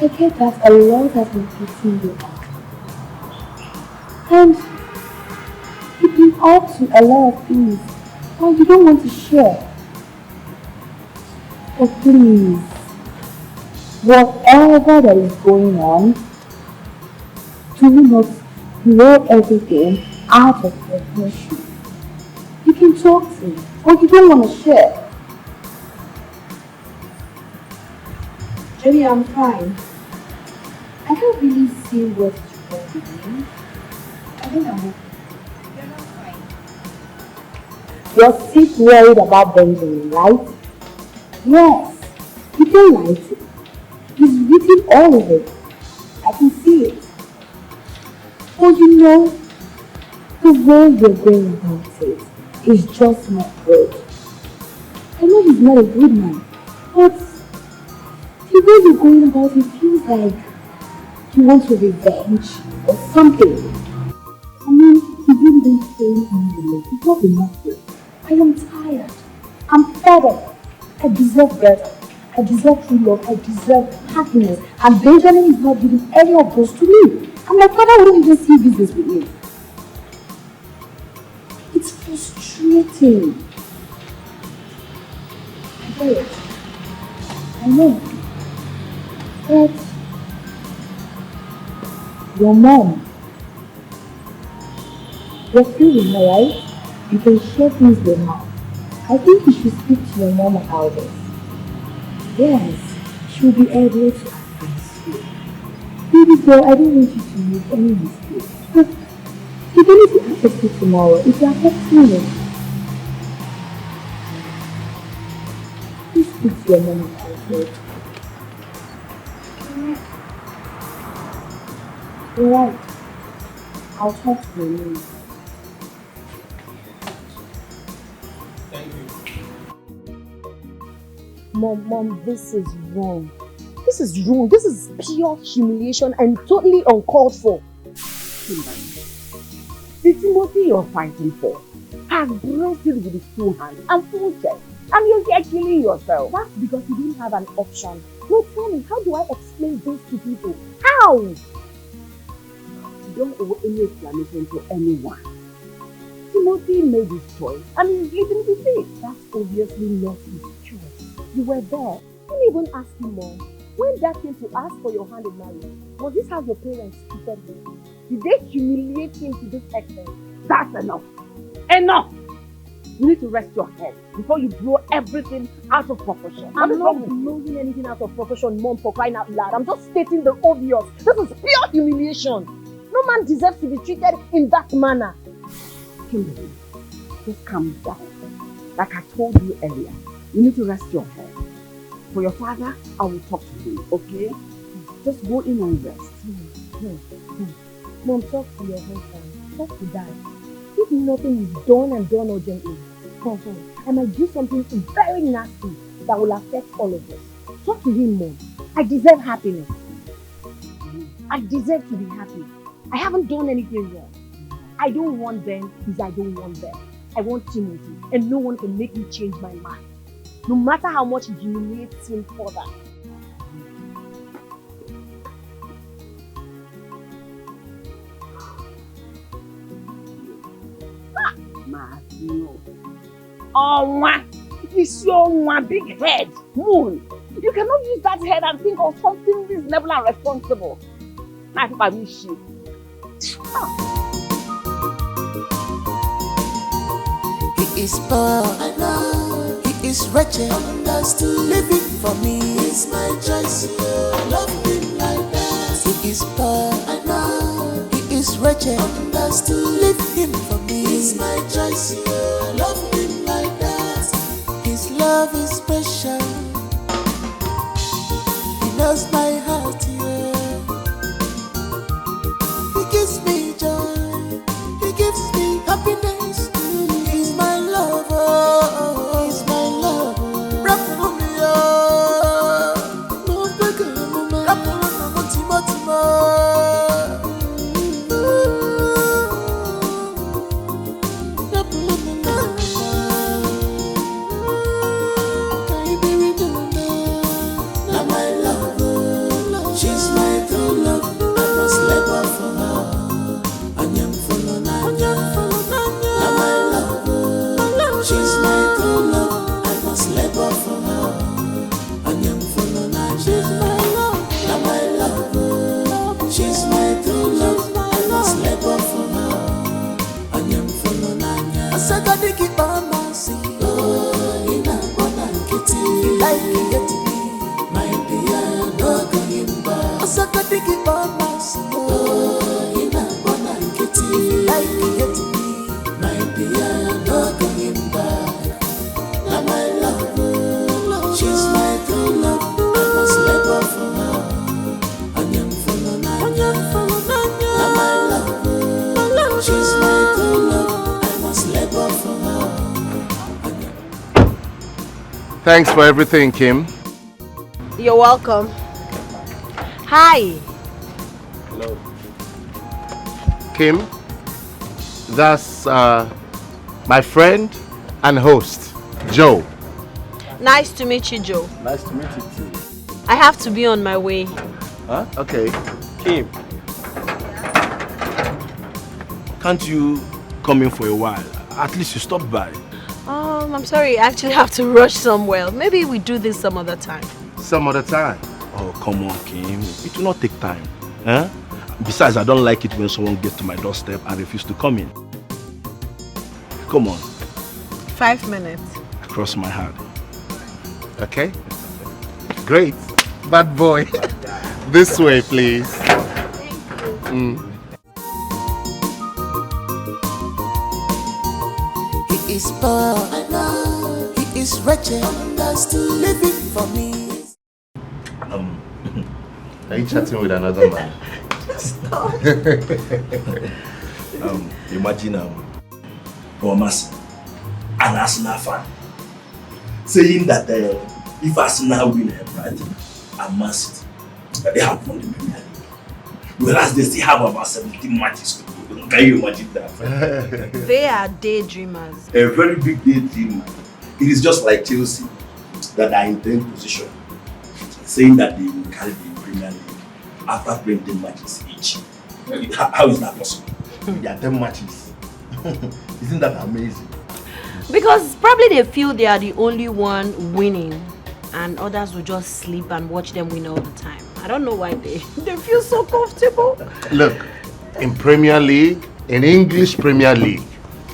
I get that a lot has been hitting you. And you've been up to a lot of things and you don't want to share. But please, whatever that is going on, do not blow everything out of proportion. You can talk to, but you don't want to share. Joey, I'm fine. I don't really see what's wrong with me. I think I'm okay. You're not fine. You're sick worried about Benjamin, right? Yes. You don't like it. He's written all of it. I can see it. But you know, the way you're going about it is just not good. I know he's not a good man, but the way you're going about it feels like you want to revenge or something. I mean, he's been been staying in the lake. It's not enough yet. I am tired. I'm fed up. I deserve better. I deserve true love. I deserve happiness. And Benjamin is not giving any of those to me. And my father wouldn't even see business with me. It's frustrating. I get it. I know. But your mom, you're feeling her, right? You can share things with her. I think you should speak to your mom about this. Yes, she'll be able to advise you. Baby girl, I don't want you to make any mistake. But you're going to affect you tomorrow if you're affecting me. Please speak to your mom about it. You're right. I'll talk to your mom. Mom, this is wrong. This is wrong. This is pure humiliation and totally uncalled for. The Timothy you're fighting for has braced it with his two hands and full chest, and you're here killing yourself. That's because you didn't have an option. No, tell me, how do I explain this to people? How? You don't owe any explanation to anyone. Timothy made his choice and he's living with it. That's obviously not his choice. You were there. You didn't even ask him, Mom. When Dad came to ask for your hand in marriage, was this how your parents treated him? Did they humiliate him to this extent? That's enough. Enough! You need to rest your head before you blow everything out of proportion. I'm not blowing anything out of proportion, Mom, for crying out loud. I'm just stating the obvious. This is pure humiliation. No man deserves to be treated in that manner. Kimberly, just calm down. Like I told you earlier, you need to rest your head. For your father, I will talk to him, okay? Just go in and rest. Mom, talk to your husband. Talk to Dad. If nothing is done and done urgently, I might do something very nasty that will affect all of us. Talk to him, Mom. I deserve happiness. I deserve to be happy. I haven't done anything wrong. I don't want Ben because I don't want them. I want Timothy, and no one can make me change my mind. No matter how much it humiliates him further. No. Oh, it's your big head, Moon. You cannot use that head and think of something reasonable and responsible. I think I will shit. He is poor, I know. He is wretched, understood. Living for me is my choice. I love him like that. He is poor, I know. He is wretched, understood. Leave him for me is my choice. I love him like that. His love is special. He knows my heart, yeah. He gives me joy. He gives me happiness. He's my lover. He's my lover. Rap for me, oh. No bigger, no man. Rap for me, Timo. She Thanks for everything, Kim. You're welcome. Hi. Hello. Kim, that's my friend and host, Joe. Nice to meet you, Joe. Nice to meet you too. I have to be on my way. Huh? Okay. Kim. Can't you come in for a while? At least you stopped by. I'm sorry, I actually have to rush somewhere. Maybe we do this some other time. Some other time? Oh, come on, Kim. It will not take time. Huh? Besides, I don't like it when someone gets to my doorstep and refuses to come in. Come on. 5 minutes. Cross my heart. Okay. Great. Bad boy. This way, please. He is poor, he is wretched, understood, living for me. Are you chatting with another man? Stop. Imagine Thomas, an Arsenal fan, saying that if Arsenal win, right, and Man City, that they have won the Premier League. Whereas they still have about 17 matches to go. Can you imagine that? They are daydreamers. A very big daydreamer. It is just like Chelsea that are in 10th position, saying that they will carry the Premier League after playing 10 matches each. How is that possible? There are 10 matches. Isn't that amazing? Because probably they feel they are the only one winning and others will just sleep and watch them win all the time. I don't know why they feel so comfortable. Look, in Premier League, in English Premier League,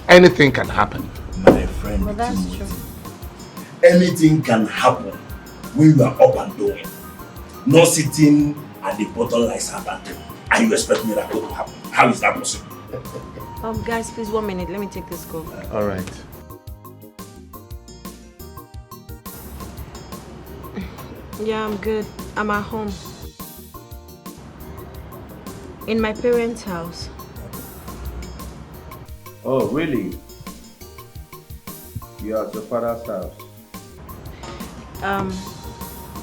anything can happen. My friend, Well, that's true. anything can happen when you are up and doing. Not sitting at the bottom like Southampton and you expect miracle to happen. How is that possible? Guys, please 1 minute. Let me take this call. All right. Yeah, I'm good. I'm at home. In my parents' house. Oh, really? You're at your father's house?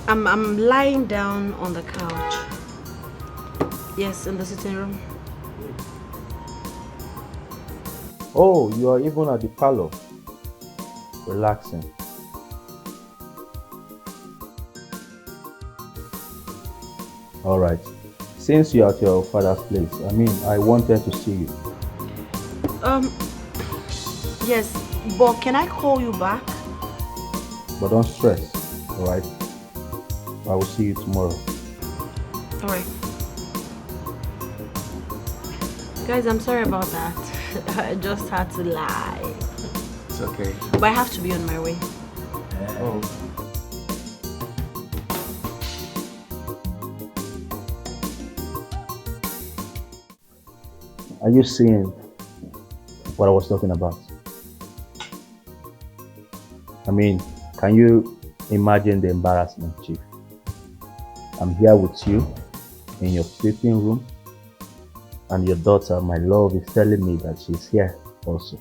I'm lying down on the couch. Yes, in the sitting room. Oh, you are even at the parlor. Relaxing. Alright. Since you're at your father's place, I wanted to see you. Yes, but can I call you back? But don't stress, alright? I will see you tomorrow. Alright. Guys, I'm sorry about that. I just had to lie. It's okay. But I have to be on my way. Oh. Are you seeing what I was talking about? Can you imagine the embarrassment, Chief? I'm here with you in your sleeping room, and your daughter, my love, is telling me that she's here also.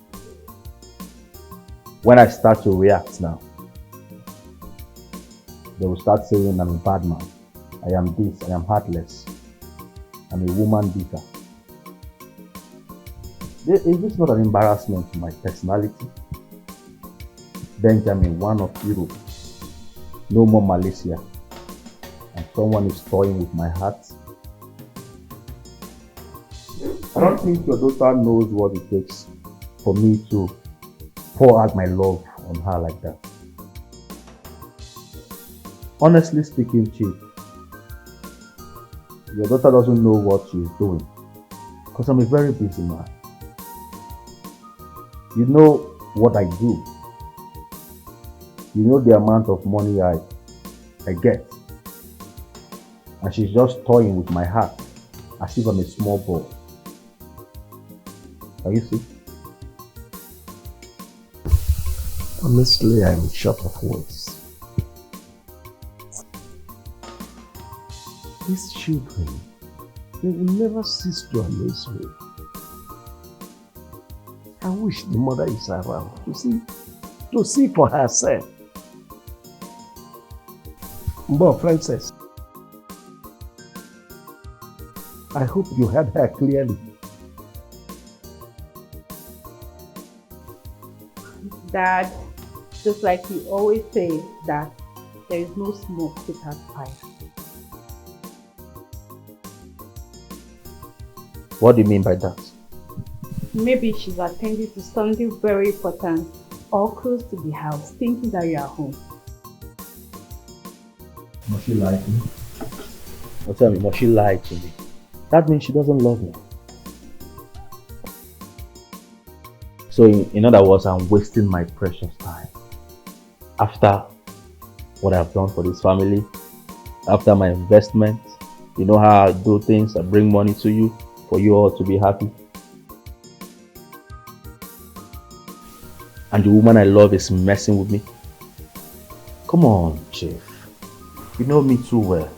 When I start to react now, they will start saying I'm a bad man. I am this, I am heartless. I'm a woman beater. Is this not an embarrassment to my personality? Benjamin, one of Europe. No more Malaysia. And someone is toying with my heart. I don't think your daughter knows what it takes for me to pour out my love on her like that. Honestly speaking, Chief, your daughter doesn't know what she's doing because I'm a very busy man. You know what I do. You know the amount of money I get. And she's just toying with my heart as if I'm a small boy. Can you see? Honestly, I'm short of words. These children, they will never cease to amaze me. I wish the mother is around to see for herself. Mbo, Frances. I hope you heard her clearly. Dad, just like you always say that there is no smoke without fire. What do you mean by that? Maybe she's attending to something very important or close to the house, thinking that you are home. Must she lie to me? Or tell me, must she lie to me? That means she doesn't love me. So in other words, I'm wasting my precious time. After what I've done for this family, after my investment, you know how I do things, I bring money to you, for you all to be happy. And the woman I love is messing with me. Come on, Chief. You know me too well.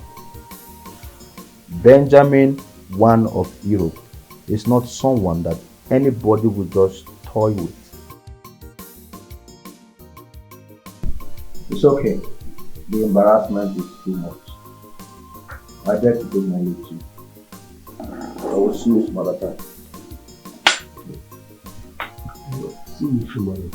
Benjamin, one of Europe, is not someone that anybody would just toy with. It's okay. The embarrassment is too much. I beg to take my leave too. I will see you some other time. See you tomorrow.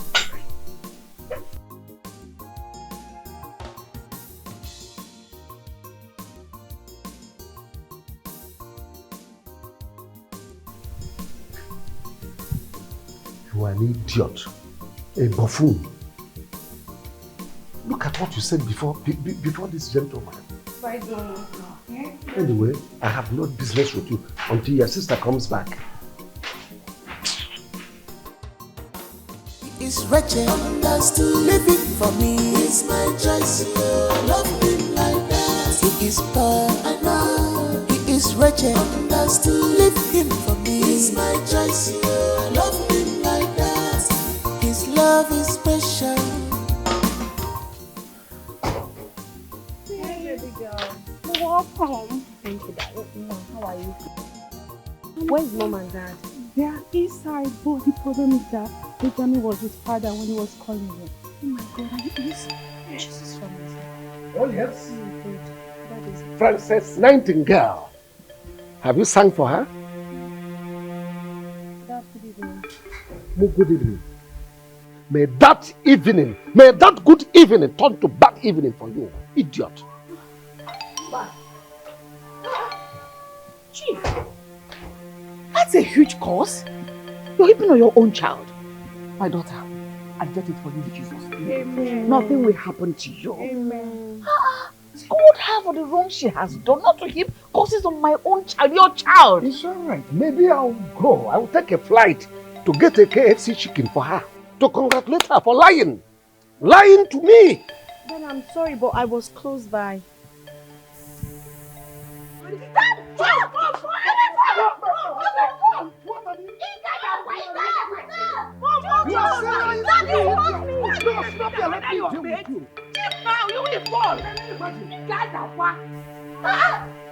You are an idiot, a buffoon. Look at what you said before this gentleman. I don't know. Anyway, I have no business with you until your sister comes back. It's wretched, understood, living for me. It's my choice, I love him like that. He is poor, I know. He is wretched, understood, leave him for me. It's my choice, I love him like that. His love is special. Hey, baby girl. Welcome. Thank you, Dad. How are you? Where's Mom and Dad? They are inside, but the problem is that Benjamin was his father when he was calling him. Oh my God, are you inside? Jesus from this. Oh yes. Frances Nightingale. Have you sung for her? Dad, good evening. Good evening. May that good evening turn to bad evening for you, idiot. Chief, that's a huge cause. You're even on your own child. My daughter, I get it for you in Jesus' name. Amen. Nothing will happen to you. Amen. Scold her for the wrong she has done, not to heap causes on my own child, your child. It's alright. Maybe I'll go. I will take a flight to get a KFC chicken for her. To congratulate her for lying. Lying to me. Then I'm sorry, but I was close by.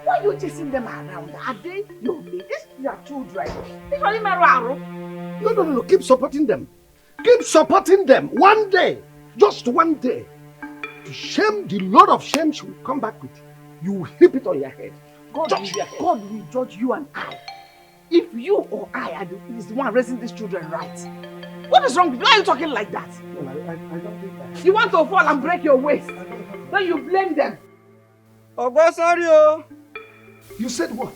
Why are you chasing them around? Are they your mates? These are children. No. Keep supporting them. Keep supporting them. One day, just one day, the shame, the load of shame she will come back with, you will heap it on your head. God will judge you and I. If you or I is the one raising these children right. What is wrong with you? Why are you talking like that? No, I don't think that. You want to fall and break your waist. Then you blame them. Sorry. You said what?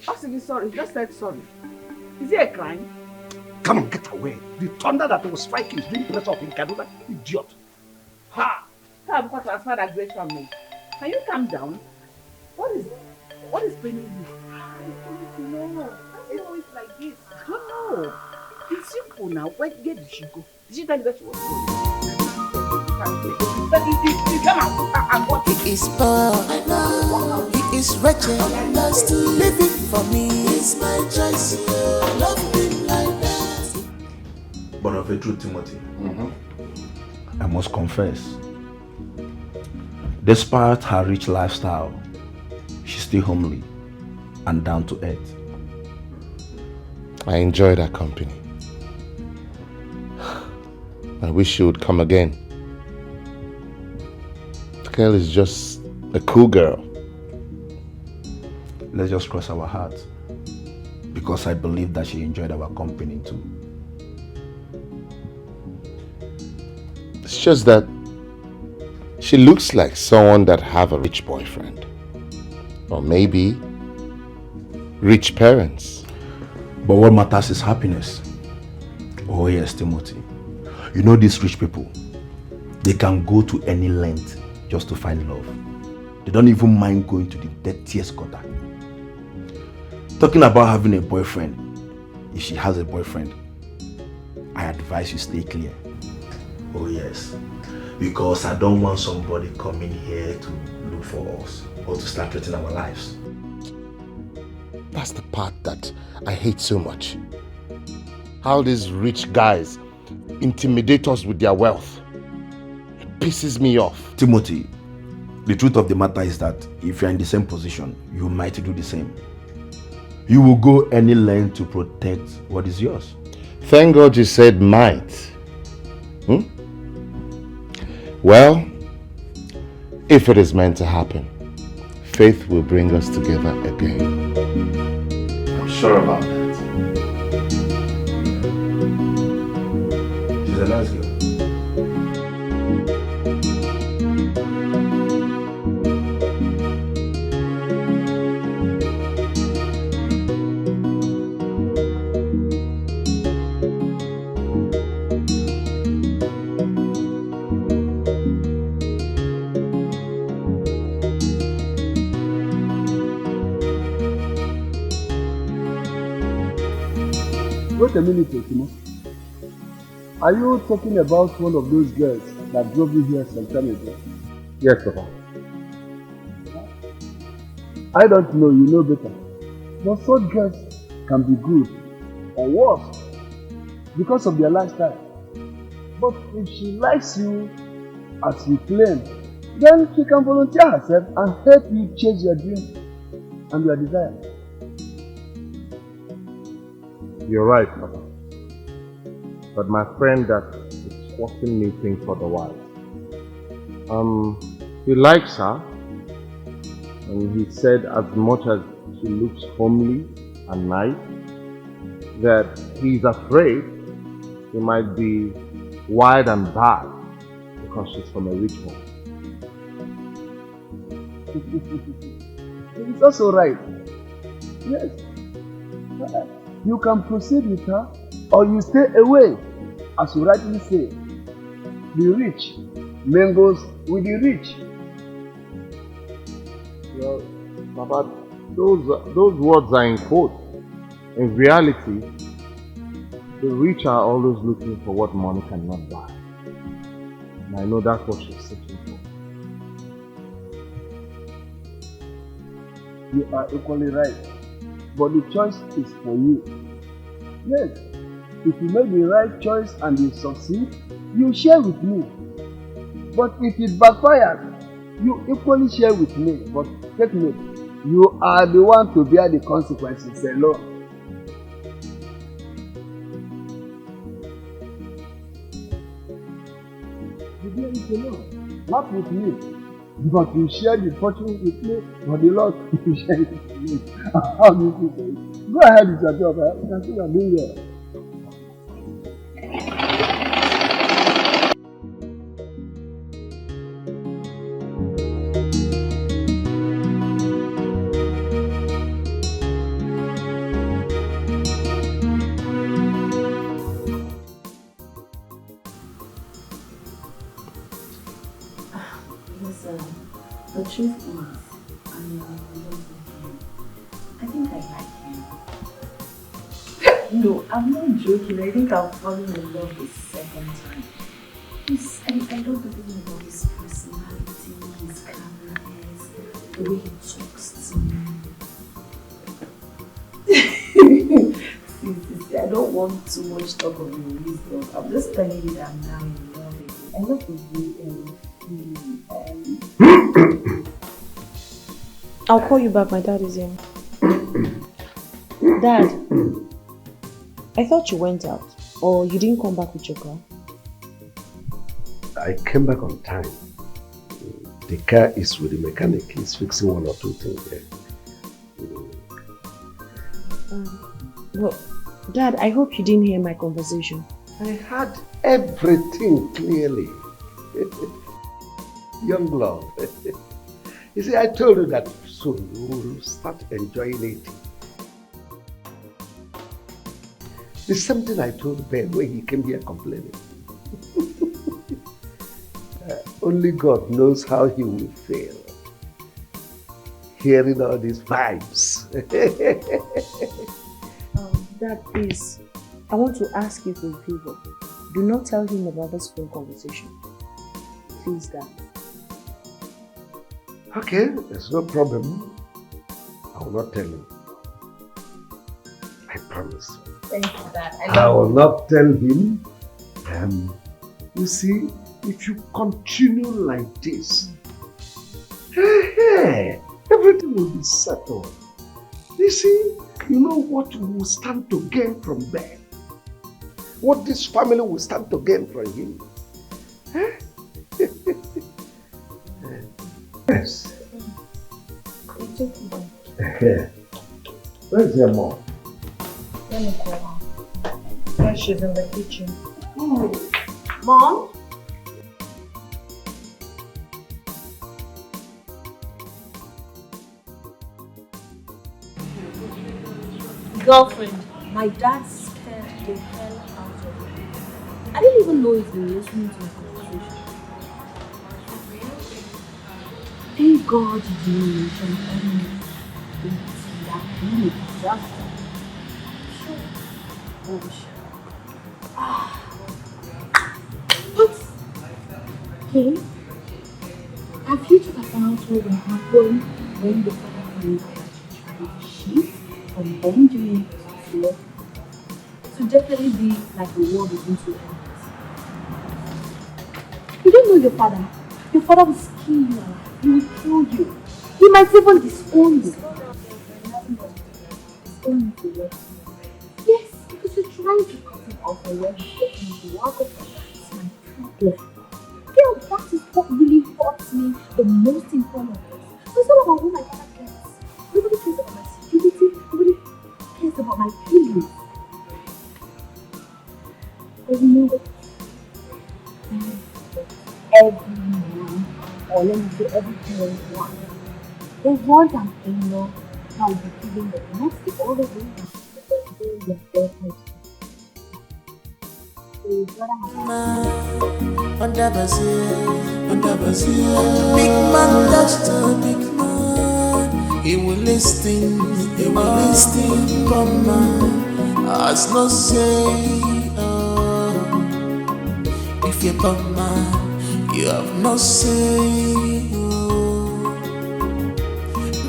I said sorry. Just said sorry. Is it a crime? Come on, get away. The thunder that was striking is being pressed up in Kaduna. Idiot. Ha! Have got transfer that grace from me. Can you calm down? What is paining you? No, it's always like this. I don't know. It's simple now. Where did she go? Did she tell you that she was going? Come on. He is poor, I know. He is wretched, understood, living for me. It's my choice, I love him like that. But of a truth, Timothy, I must confess, despite her rich lifestyle, she's still homely and down to earth. I enjoyed her company. I wish she would come again. The girl is just A cool girl. Let's just cross our hearts. Because I believe that she enjoyed our company too. It's just that she looks like someone that have a rich boyfriend. Or maybe rich parents. But what matters is happiness. Oh yes, Timothy. You know these rich people, they can go to any length just to find love. They don't even mind going to the dirtiest gutter. Talking about having a boyfriend, if she has a boyfriend, I advise you stay clear. Oh yes, because I don't want somebody coming here to look for us or to start threatening our lives. That's the part that I hate so much. How these rich guys intimidate us with their wealth. It pisses me off. Timothy, the truth of the matter is that if you're in the same position, you might do the same. You will go any length to protect what is yours. Thank God you said might. Well, if it is meant to happen, faith will bring us together again. I'm sure about that. She's a nice girl. Wait a minute, Osimo. Are you talking about one of those girls that drove you here some time ago? Yes, Papa. I don't know, you know better. But such girls can be good or worse because of their lifestyle. But if she likes you as you claim, then she can volunteer herself and help you chase your dreams and your desires. You're right, Papa. But my friend that is forcing me think otherwise. He likes her, and he said as much as she looks homely and nice, that he's afraid she might be wild and bad because she's from a rich home. It's also right. Yes. You can proceed with her or you stay away. As you rightly say, the rich mingles with the rich. Well, Papa, those words are in quotes. In reality, the rich are always looking for what money cannot buy. And I know that's what she's searching for. You are equally right. But the choice is for you. Yes, if you make the right choice and you succeed, you share with me. But if it backfires, you equally share with me. But take note, you are the one to bear the consequences alone. You bear it alone, not with me. But you share the fortune with me, but the Lord you share it with me. How do you feel? Go ahead with your job. You can see you're doing well. The truth is, I'm in love with you. I think I like you. No, I'm not joking. I think I'm falling in love the second time. I love everything about his personality, his calmness, the way he talks to me. See, I don't want too much talk of your wisdom. I'm just telling you that I'm now in love with you. I love the way I'll call you back, my dad is here. Dad, I thought you went out, or you didn't come back with your car. I came back on time. The car is with the mechanic. He's fixing one or two things there. Well, Dad, I hope you didn't hear my conversation. I heard everything clearly. Young love. You see, I told you that soon you will start enjoying it. The same thing I told Ben when he came here complaining. Only God knows how he will feel hearing all these vibes. Dad, please, I want to ask you for a favor. Do not tell him about this phone conversation. Please, Dad. Okay, there's no problem. I will not tell him. I promise. Thank you, Dad. I will not tell him. You see, if you continue like this, everything will be settled. You see, you know what we will stand to gain from Ben? What this family will stand to gain from him? Yes. It's okay. Where's your mom? Let me call her. Yeah, she's in the kitchen. Mom? Girlfriend, my dad scared the hell out of me. I didn't even know he's been listening to my conversation. Thank God you didn't mention anything. That really a disaster. Oh, What? Okay. Have you talked about what will happen when the father finds out that you tried to cheat from them doing it? So definitely be like the war between two enemies. You don't know your father. Your father will skin you. He will kill you. He might even disown you. Disown you for what? Yes, because you're trying to cut him off already. That's my problem. Girl, that is what really hurts me the most in front of this. So it's not about who my father cares. Nobody cares about my security. Nobody cares about my feelings. But you know what? Every man, or let me say every parent wants. They want an in-law that will be giving the next all the way down to their airport. So you gotta have Under Brazil, big man touched a big man. He will listen, come man. As no say, if you're bad man, you have no say.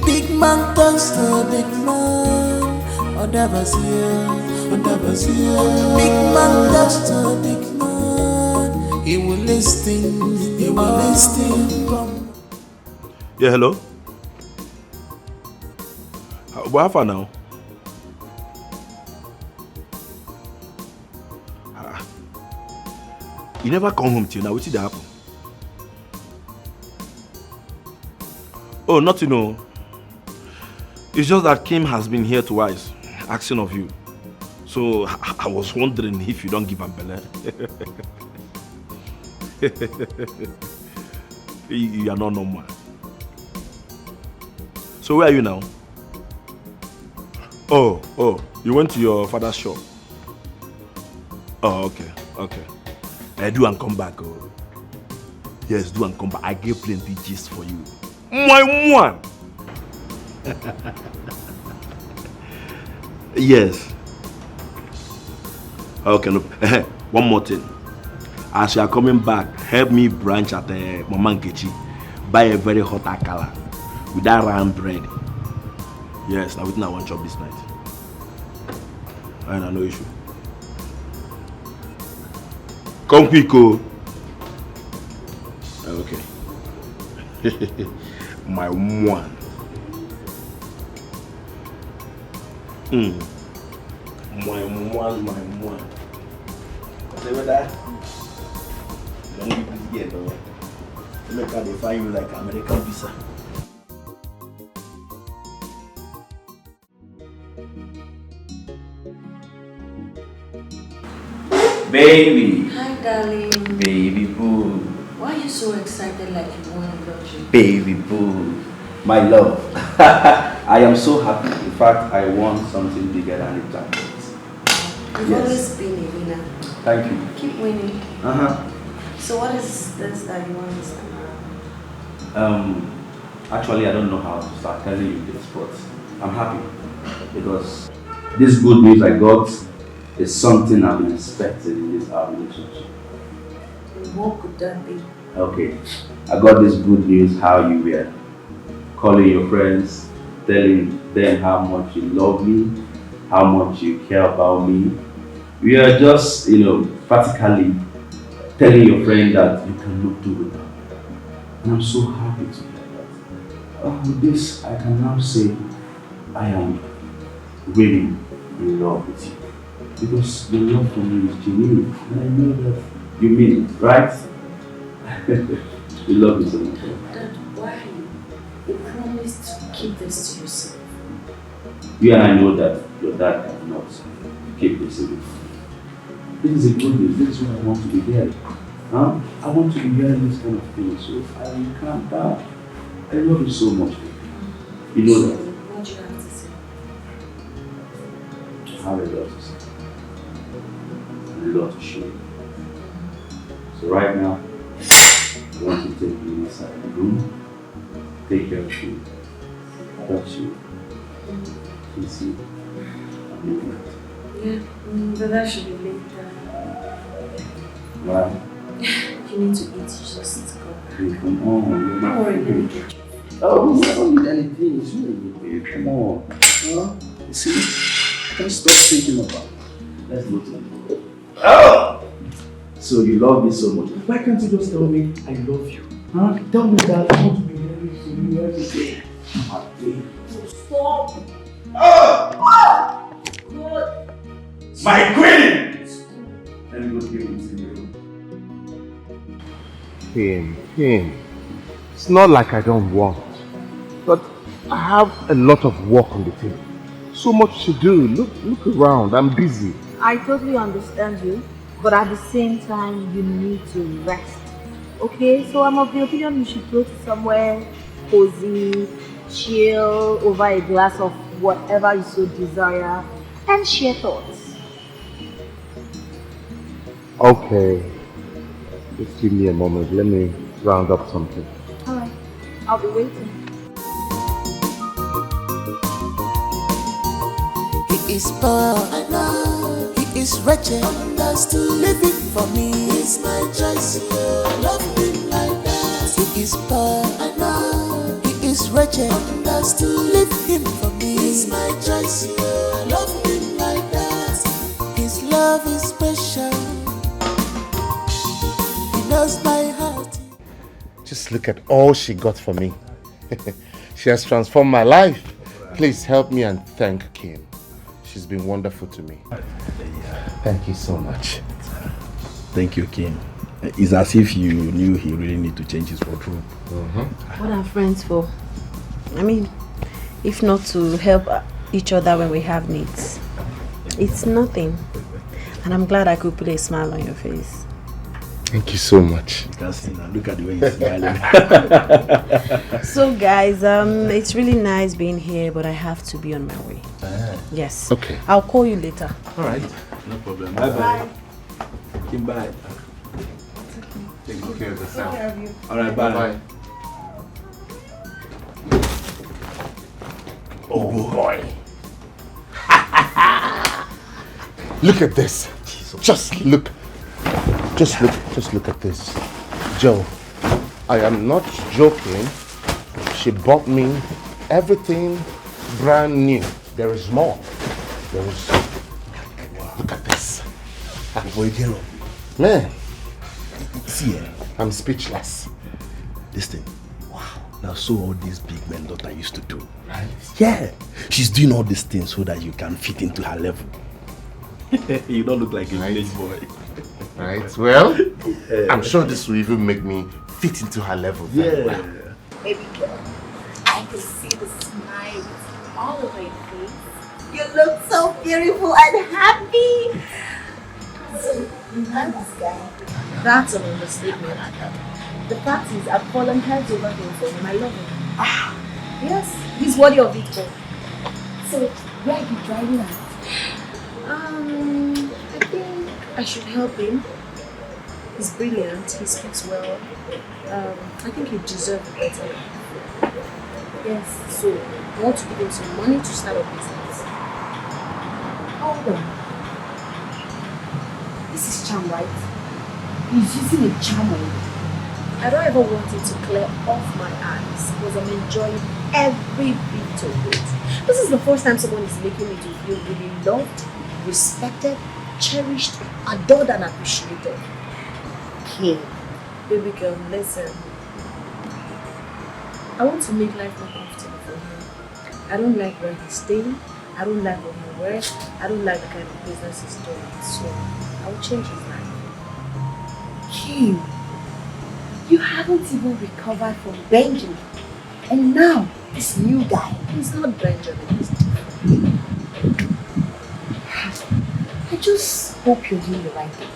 Big man touched a big man. Under Brazil, big man touched a big man. He will listen, come. Yeah, hello? What happened now? You never come home till now. What did that happen? Oh, nothing, no. It's just that Kim has been here twice, asking of you. So I was wondering if you don't give him belly. You are not normal. So where are you now? Oh, you went to your father's shop. Oh, okay. Do and come back. Oh. Yes, do and come back. I gave plenty gist for you. My one. Yes. Okay, no. One more thing. As you are coming back, help me branch at Mama Nkechi. Buy a very hot akala with that round bread. Yes, now within I want job this night. I no issue. Come quick, oh. Okay. My one. My one. Say what that? Don't give this again, though. Make her define you like American visa. Baby. Hi, darling. Baby boo. Why are you so excited like you won the lottery? Baby boo. My love. I am so happy. In fact, I won something bigger than the jackpot. You've always been a winner. Thank you. Keep winning. Uh-huh. So what is this that you want this time? Actually, I don't know how to start telling you this, but I'm happy because this good news I got is something I've been expecting in this our relationship. What could that be? Okay, I got this good news how you were calling your friends, telling them how much you love me, how much you care about me. We are just, practically telling your friend that you cannot do without me. And I'm so happy to hear that. With this, I can now say I am really in love with you. Because your love for me is genuine. And I know that you mean it, right? You love me so much. Dad, why? You promised to keep this to yourself. You and I know that your dad cannot keep this in. This is a good news. This is what I want to be hearing. Huh? I want to be hearing this kind of thing. So if I will calm down. I love you so much. You know that. What do you have to say? I have a lot to say. A lot to show you. So right now, I want to take you inside the room, take care of you, touch you, kiss you, and make it. Yeah, but that should be later. Why? You need to eat, you just go. Hey, come on, you're Don't my worry, let me favorite. get you. Oh, I don't need anything. It's really good. Come on. Huh? You see, I can't stop thinking about it. Let's go to the room. Oh! So you love me so much. Why can't you just tell me I love you? Huh? Tell me that I want to be married to you every day. My baby. Stop! Oh! God! My queen! Let me go give it to you. Him. It's not like I don't want, but I have a lot of work on the table. So much to do. Look around. I'm busy. I totally understand you, but at the same time, you need to rest. Okay, so I'm of the opinion you should go to somewhere cozy, chill over a glass of whatever you so desire, and share thoughts. Okay. Just give me a moment. Let me round up something. Alright, I'll be waiting. He is poor, I know. He is wretched, understood. Living for me is my choice. I love him like that. He is poor, I know. He is wretched, understood. Leave him for me is my choice. I love him like that. His love is special. He knows my heart. Just look at all she got for me. She has transformed my life. Please help me and thank Kim. She's been wonderful to me. Thank you so much. Thank you, Kim. It's as if you knew he really need to change his wardrobe. What are friends for? I mean, if not to help each other when we have needs. It's nothing. And I'm glad I could put a smile on your face. Thank you so much. You can see now. Look at the way he's smiling. So guys, it's really nice being here, but I have to be on my way. Yes. Okay. I'll call you later. All right. No problem. Bye-bye. Kim, bye. Take good care of yourself. Take care of you. All right, bye. Oh boy. Look at this. Just look at this. Joe, I am not joking. She bought me everything brand new. There is more. There is. Look at this. Man. See, I'm speechless. This thing. Wow. Now, so all these big men daughter used to do. Right? Yeah. She's doing all these things so that you can fit into her level. You don't look like a village boy. Right, well, I'm sure this will even make me fit into her level. Yeah. Baby girl, I can see the smile all over your face. You look so beautiful and happy. So, you love this guy. That's an understatement. The fact is, I've fallen heads over heels for him. I love him. Yes, he's worthy of it all. So, where are you driving at? I think I should help him. He's brilliant, he speaks well. I think he deserves better. Yes, so I want to give him some money to start a business. Hold on. This is charm, right? He's using a charm on you. I don't ever want it to clear off my eyes because I'm enjoying every bit of it. This is the first time someone is making me to feel really loved, respected, cherished, adored and appreciated. Okay. Baby girl, listen. I want to make life more comfortable for him. I don't like where he's staying. I don't like what he wears. I don't like the kind of business he's doing. So I will change his life. Kim, you haven't even recovered from Benjamin. And now, this new guy. He's not Benjamin. He's different. I just hope you're doing the right thing.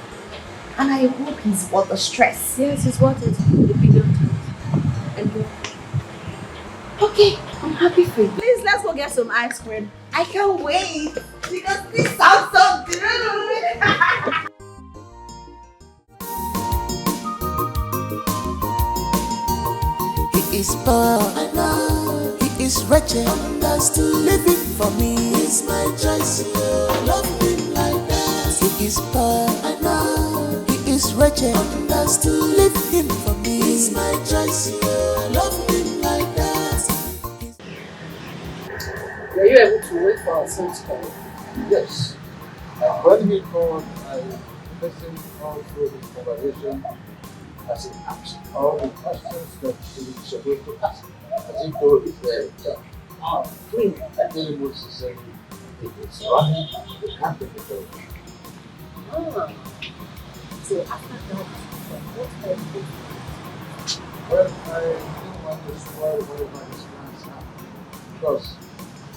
And I hope he's worth the stress. Yes, he's worth it. A billion times. And you. Okay, I'm happy for you. Please, let's go get some ice cream. I can't wait. Because this sounds so good. He is poor, I know. He is wretched, understood. Living for me is my choice. Love him like that. He is poor, I know. He is wretched, understood. Leave him for me is my choice. Love him like that. Were you able to wait for our son's call? Yes. When he called, I listened all through the conversation as he asked all the questions that he was supposed to ask. As he told his job. I tell him what he said. If it's running, the company told me. So after that, what are you doing? Well, I didn't want to spoil whatever his plans are. Because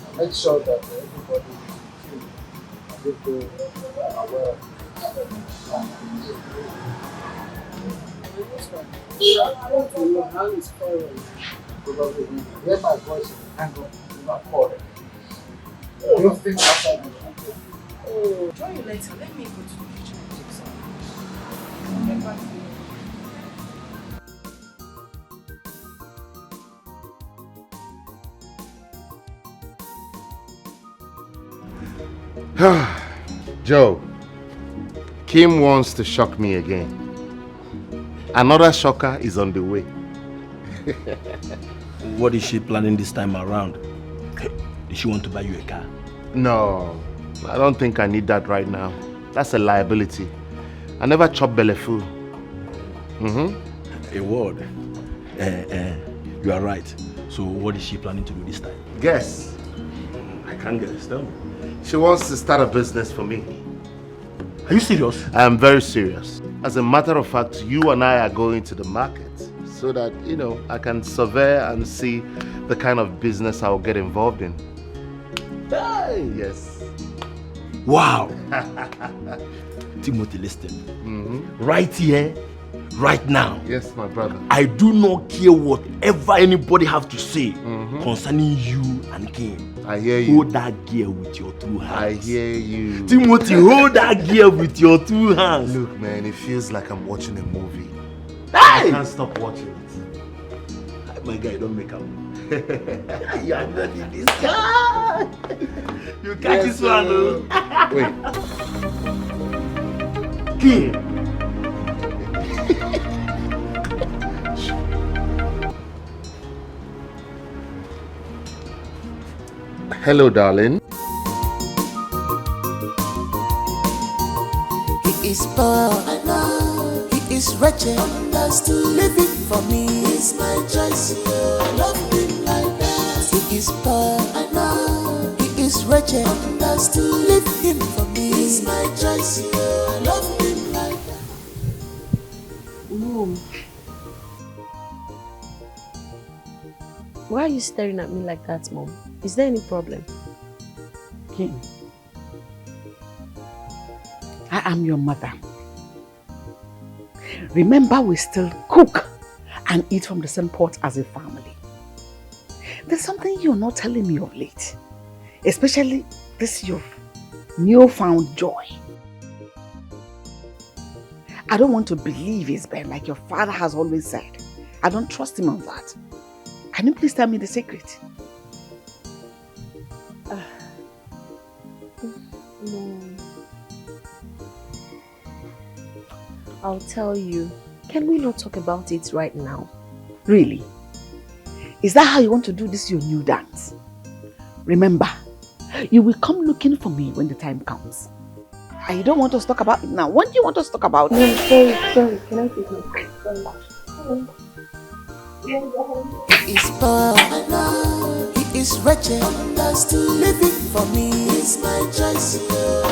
I made sure that everybody is in tune and people are aware of Your hand is forward. Probably when you hear my voice and hang up, do not call it. Don't think outside the country. Oh, join you later. Let me go to the kitchen and take some. I'll get back to you. Joe, Kim wants to shock me again. Another shocker is on the way. What is she planning this time around? Does she want to buy you a car? No, I don't think I need that right now. That's a liability. I never chop belly full. A word. You are right. So what is she planning to do this time? Guess. I can't guess. Tell me. She wants to start a business for me. Are you serious? I am very serious. As a matter of fact, you and I are going to the market so that, I can survey and see the kind of business I'll get involved in. Hey, yes. Wow. Timothy, listen. Right here, right now. Yes, my brother. I do not care whatever anybody have to say concerning you and Kim. I hear you. Hold that gear with your two hands. I hear you. Timothy, hold that gear with your two hands. Look, man, it feels like I'm watching a movie. Hey! I can't stop watching it. My guy, don't make up. You are not in this guy. You catch this one, though. Wait. Kim. Hello, darling. He is poor, I know. He is wretched, understood. Living for me is my choice. Love him like that. He is poor, I know. He is wretched, understood. Leave him for me is my choice. Love him like that. Mom, Why are you staring at me like that, Mom? Is there any problem? Kim, I am your mother. Remember, we still cook and eat from the same pot as a family. There's something you're not telling me of late. Especially this your newfound joy. I don't want to believe it's been like your father has always said. I don't trust him on that. Can you please tell me the secret? No. I'll tell you. Can we not talk about it right now? Really? Is that how you want to do this your new dance? Remember, you will come looking for me when the time comes. And you don't want us to talk about it now. When do you want us to talk about it? No, sorry. Can I take my phone? Sorry. He is poor, he is wretched, living for me is my choice.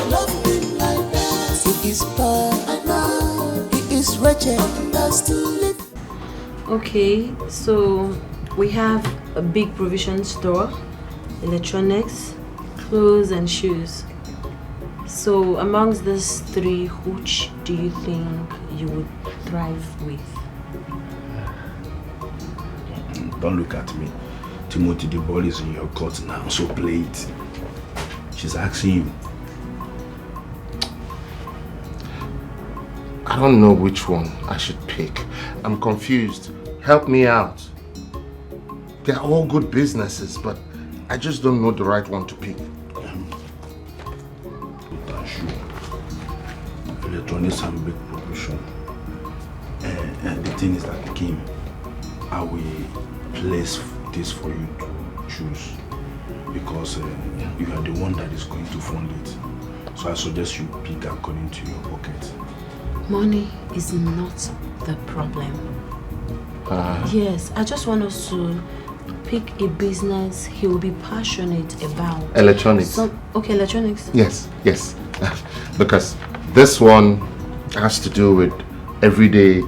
Love him like that. He is poor, he is wretched, Okay, so we have a big provision store, electronics, clothes and shoes. So amongst these three, which do you think you would thrive with? Don't look at me. Timothy, the ball is in your court now, so play it. She's asking you. I don't know which one I should pick. I'm confused. Help me out. They're all good businesses, but I just don't know the right one to pick. Electronics have a big provision. And the thing is that, Kim, I will place this for you to choose because you are the one that is going to fund it. So I suggest you pick according to your pocket. Money is not the problem. Yes, I just want us to pick a business he will be passionate about. Electronics. Okay, electronics. Yes. Because this one has to do with everyday,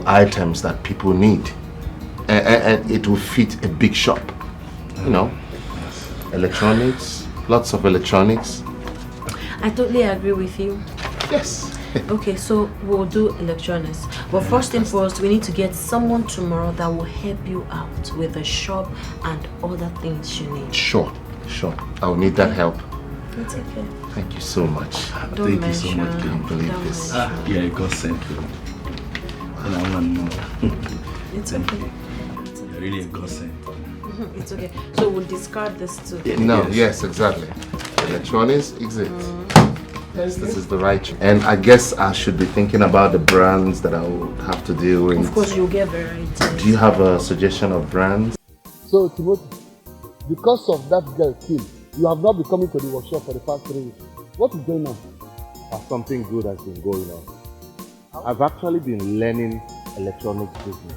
items that people need. And it will fit a big shop, Electronics, lots of electronics. I totally agree with you. Yes. Okay, so we'll do electronics. But first thing first, we need to get someone tomorrow that will help you out with the shop and other things you need. Sure. I'll need that help. It's okay. Thank you so much. Don't Thank you so much. Can you believe this? Yeah, God sent you. And I want to know. It's okay. You're really a God sent. It's okay. So we'll discard this too. Yes, exactly. Electronics, exit. Yes, this is the right choice. And I guess I should be thinking about the brands that I will have to deal with. Of course, you'll get variety. Do you have a suggestion of brands? So, Timothy, because of that girl, Kim, you have not been coming to the workshop for the past 3 weeks. What is going on? Something good has been going on. I've actually been learning electronics business,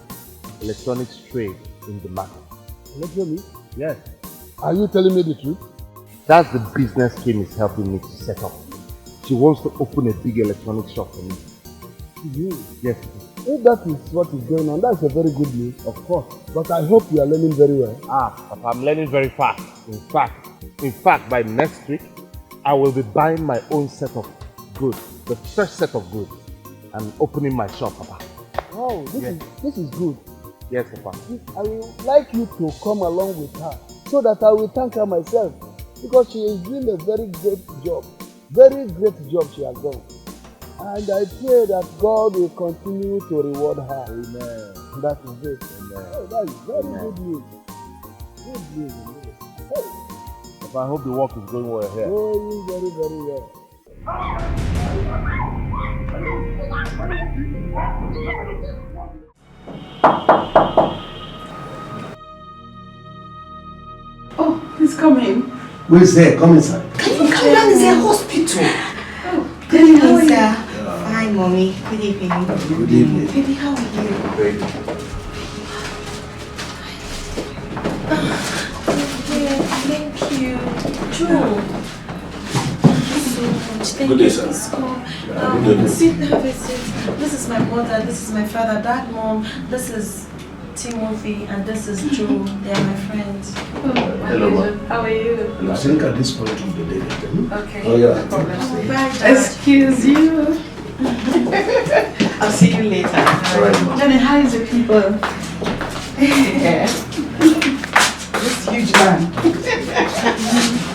electronics trade in the market. Electronics? Yes. Are you telling me the truth? That's the business Kim is helping me to set up. She wants to open a big electronics shop for me. Yes. If that is what is going on, that's a very good news. Of course. But I hope you are learning very well. Papa, I'm learning very fast. In fact, by next week, I will be buying my own set of goods, the fresh set of goods, and opening my shop, Papa. Wow, this is good. Yes, Papa. I would like you to come along with her so that I will thank her myself because she is doing a very great job. Very great job she has done. And I pray that God will continue to reward her. Amen. That is it. Amen. Oh, that is very good news. Good news. Hey. Papa, I hope the work is going well here. Going very, very well. Oh, please come in. Who is there? Come inside. Can you come down? It's a hospital. Oh, good evening, sir. Hi, mommy. Good evening. Good evening. Baby, how are you? Great. Thank you. Joe. Thank you so much. Thank Good day, you. sir. Please come. Good day. Sit, have a seat. This is my mother. This is my father. Dad, mom. This is Timothy, and this is Joe. They are my friends. Hello, ma. How are you? I think at this point of the day, Okay. oh, yeah. No problem. Bye, Dad. Excuse you. I'll see you later. All right, ma. Johnny, how is the people? Yeah. This huge man.